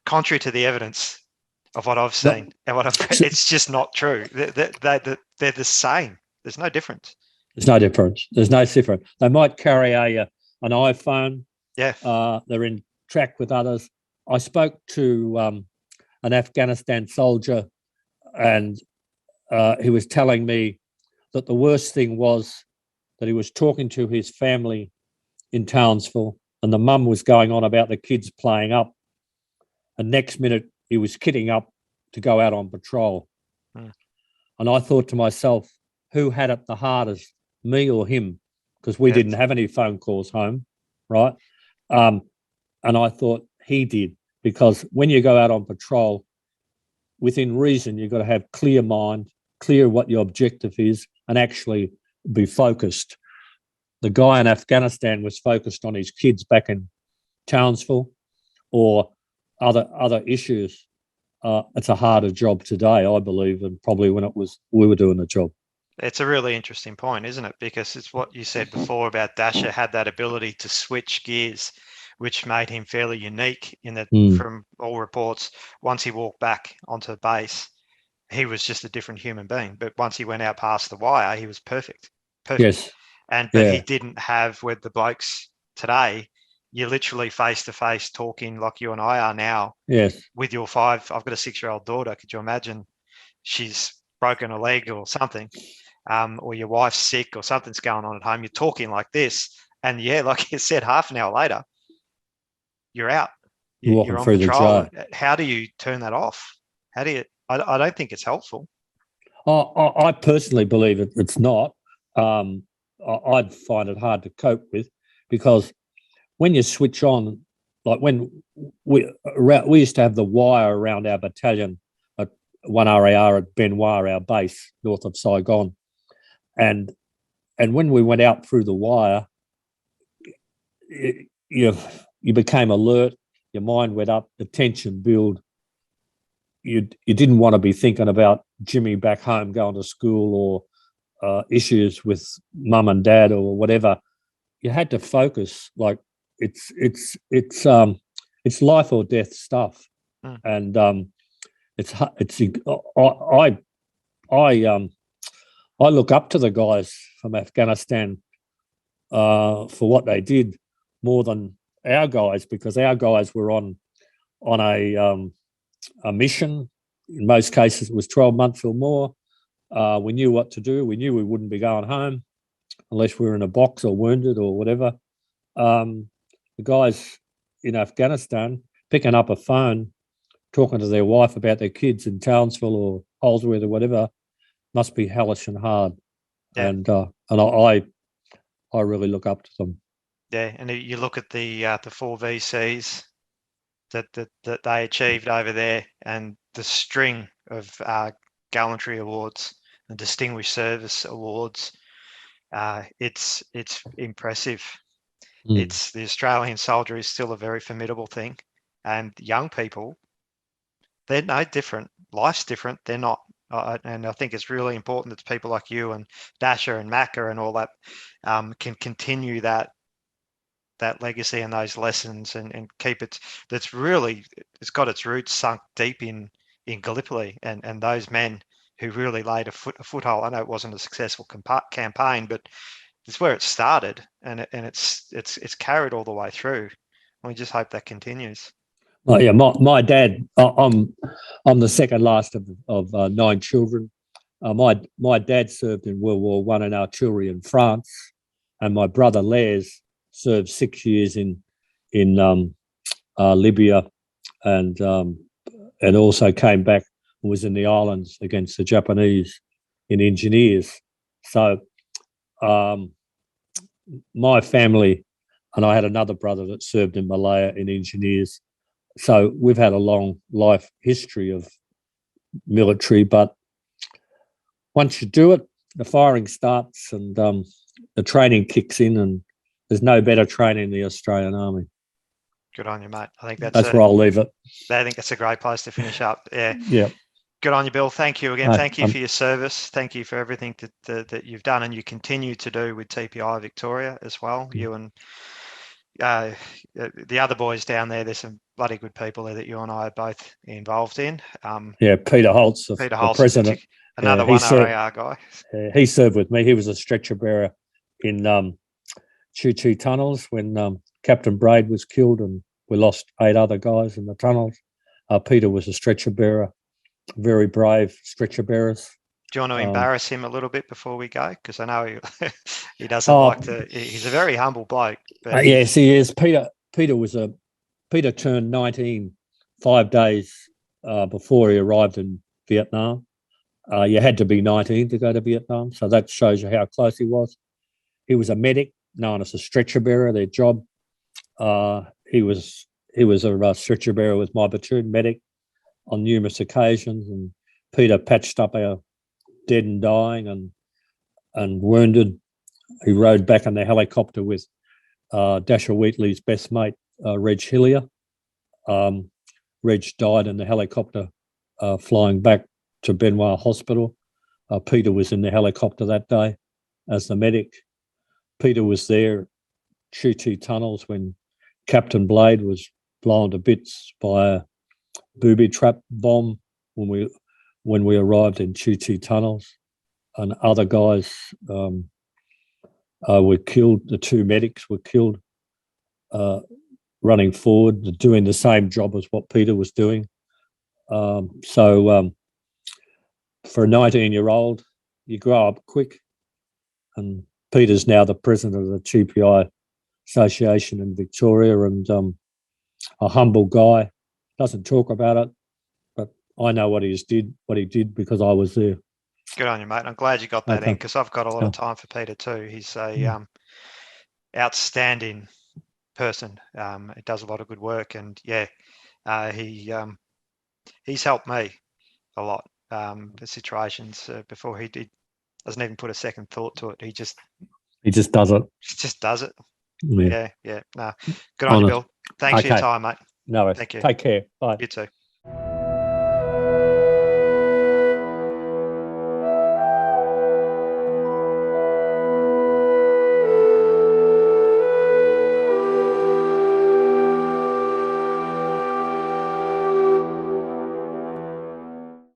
contrary to the evidence of what I've seen and what it's just not true. They're the same. There's no difference. There's no difference. There's no difference. They might carry an iPhone. Yeah. They're in track with others. I spoke to an Afghanistan soldier, and he was telling me that the worst thing was that he was talking to his family in Townsville, and the mum was going on about the kids playing up. And next minute, he was kitting up to go out on patrol. And I thought to myself, who had it the hardest, me or him? Because we didn't have any phone calls home, right? And I thought he did, because when you go out on patrol, within reason, you've got to have clear mind, clear what your objective is, and actually be focused. The guy in Afghanistan was focused on his kids back in Townsville or other issues. It's a harder job today, I believe, than probably when we were doing the job. It's a really interesting point, isn't it? Because it's what you said before about Dasher had that ability to switch gears, which made him fairly unique in that from all reports, once he walked back onto base, he was just a different human being. But once he went out past the wire, he was perfect. Yes. But he didn't have, with the blokes today, you're literally face to face talking like you and I are now. Yes. With your I've got a 6-year-old daughter. Could you imagine she's broken a leg or something, or your wife's sick or something's going on at home? You're talking like this, and like you said, half an hour later, you're out. You're on patrol. How do you turn that off? How do you? I don't think it's helpful. I personally believe it's not. I'd find it hard to cope with, because when you switch on, like when we used to have the wire around our battalion at 1RAR at Benoit, our base north of Saigon, and when we went out through the wire, you became alert, your mind went up, the tension built. You didn't want to be thinking about Jimmy back home going to school or issues with mum and dad or whatever. You had to focus. Like it's life or death stuff, and I look up to the guys from Afghanistan for what they did more than our guys, because our guys were on a mission. In most cases, it was 12 months or more. We knew what to do. We knew we wouldn't be going home unless we were in a box or wounded or whatever. The guys in Afghanistan picking up a phone, talking to their wife about their kids in Townsville or Holsworth or whatever, must be hellish and hard. Yeah. And I really look up to them. Yeah, and you look at the 4 VCs that they achieved over there, and the string of gallantry awards and Distinguished Service Awards. It's impressive. The Australian soldier is still a very formidable thing, and young people, they're no different. Life's different. They're not. And I think it's really important that people like you and Dasher and Macca and all that can continue that legacy and those lessons and keep it. It's got its roots sunk deep in Gallipoli and those men who really laid a foothold. I know it wasn't a successful campaign, but it's where it started, and it's carried all the way through. We just hope that continues. Oh yeah, my dad. I'm the second last of 9 children. My dad served in World War One in artillery in France, and my brother Les served 6 years in Libya, and also came back and was in the islands against the Japanese in engineers. So my family, and I had another brother that served in Malaya in engineers. So we've had a long life history of military, but once you do it, the firing starts and the training kicks in, and there's no better training in the Australian Army. Good on you, mate. I think that's where I'll leave it. I think that's a great place to finish up. Yeah. Yeah. Good on you, Bill. Thank you again. Thank you for your service. Thank you for everything that you've done and you continue to do with TPI Victoria as well. You and the other boys down there, there's some bloody good people there that you and I are both involved in. Peter Holtz, the president. Another 1RAR guy. He served with me. He was a stretcher bearer in Choo Choo tunnels when Captain Braid was killed and we lost 8 other guys in the tunnels. Peter was a stretcher bearer, very brave stretcher bearers. Do you want to embarrass him a little bit before we go? Because I know he doesn't like to. He's a very humble bloke. Yes, he is. Peter turned 19 5 days before he arrived in Vietnam. You had to be 19 to go to Vietnam, so that shows you how close he was. He was a medic, known as a stretcher bearer. Their job. He was a stretcher bearer with my platoon medic on numerous occasions, and Peter patched up our dead and dying and wounded. He rode back in the helicopter with Dasher Wheatley's best mate, Reg Hillier. Reg died in the helicopter flying back to Benoit Hospital. Peter was in the helicopter that day as the medic. Peter was there, Choo Choo tunnels, when Captain Blade was blown to bits by a booby trap bomb when we arrived in Choo Choo tunnels, and other guys were killed. The 2 medics were killed running forward, doing the same job as what Peter was doing. So for a 19-year-old, you grow up quick, and Peter's now the president of the TPI Association in Victoria, and a humble guy, doesn't talk about it, but I know what he did because I was there. Good on you, mate. I'm glad you got that in, because I've got a lot of time for Peter too. He's a outstanding person. He does a lot of good work, and he's helped me a lot. The situations before he doesn't even put a second thought to it. He just does it. He just does it. Yeah. No. Good on you, Bill. Thanks for your time, mate. No, thank you. Take care. Bye. You too.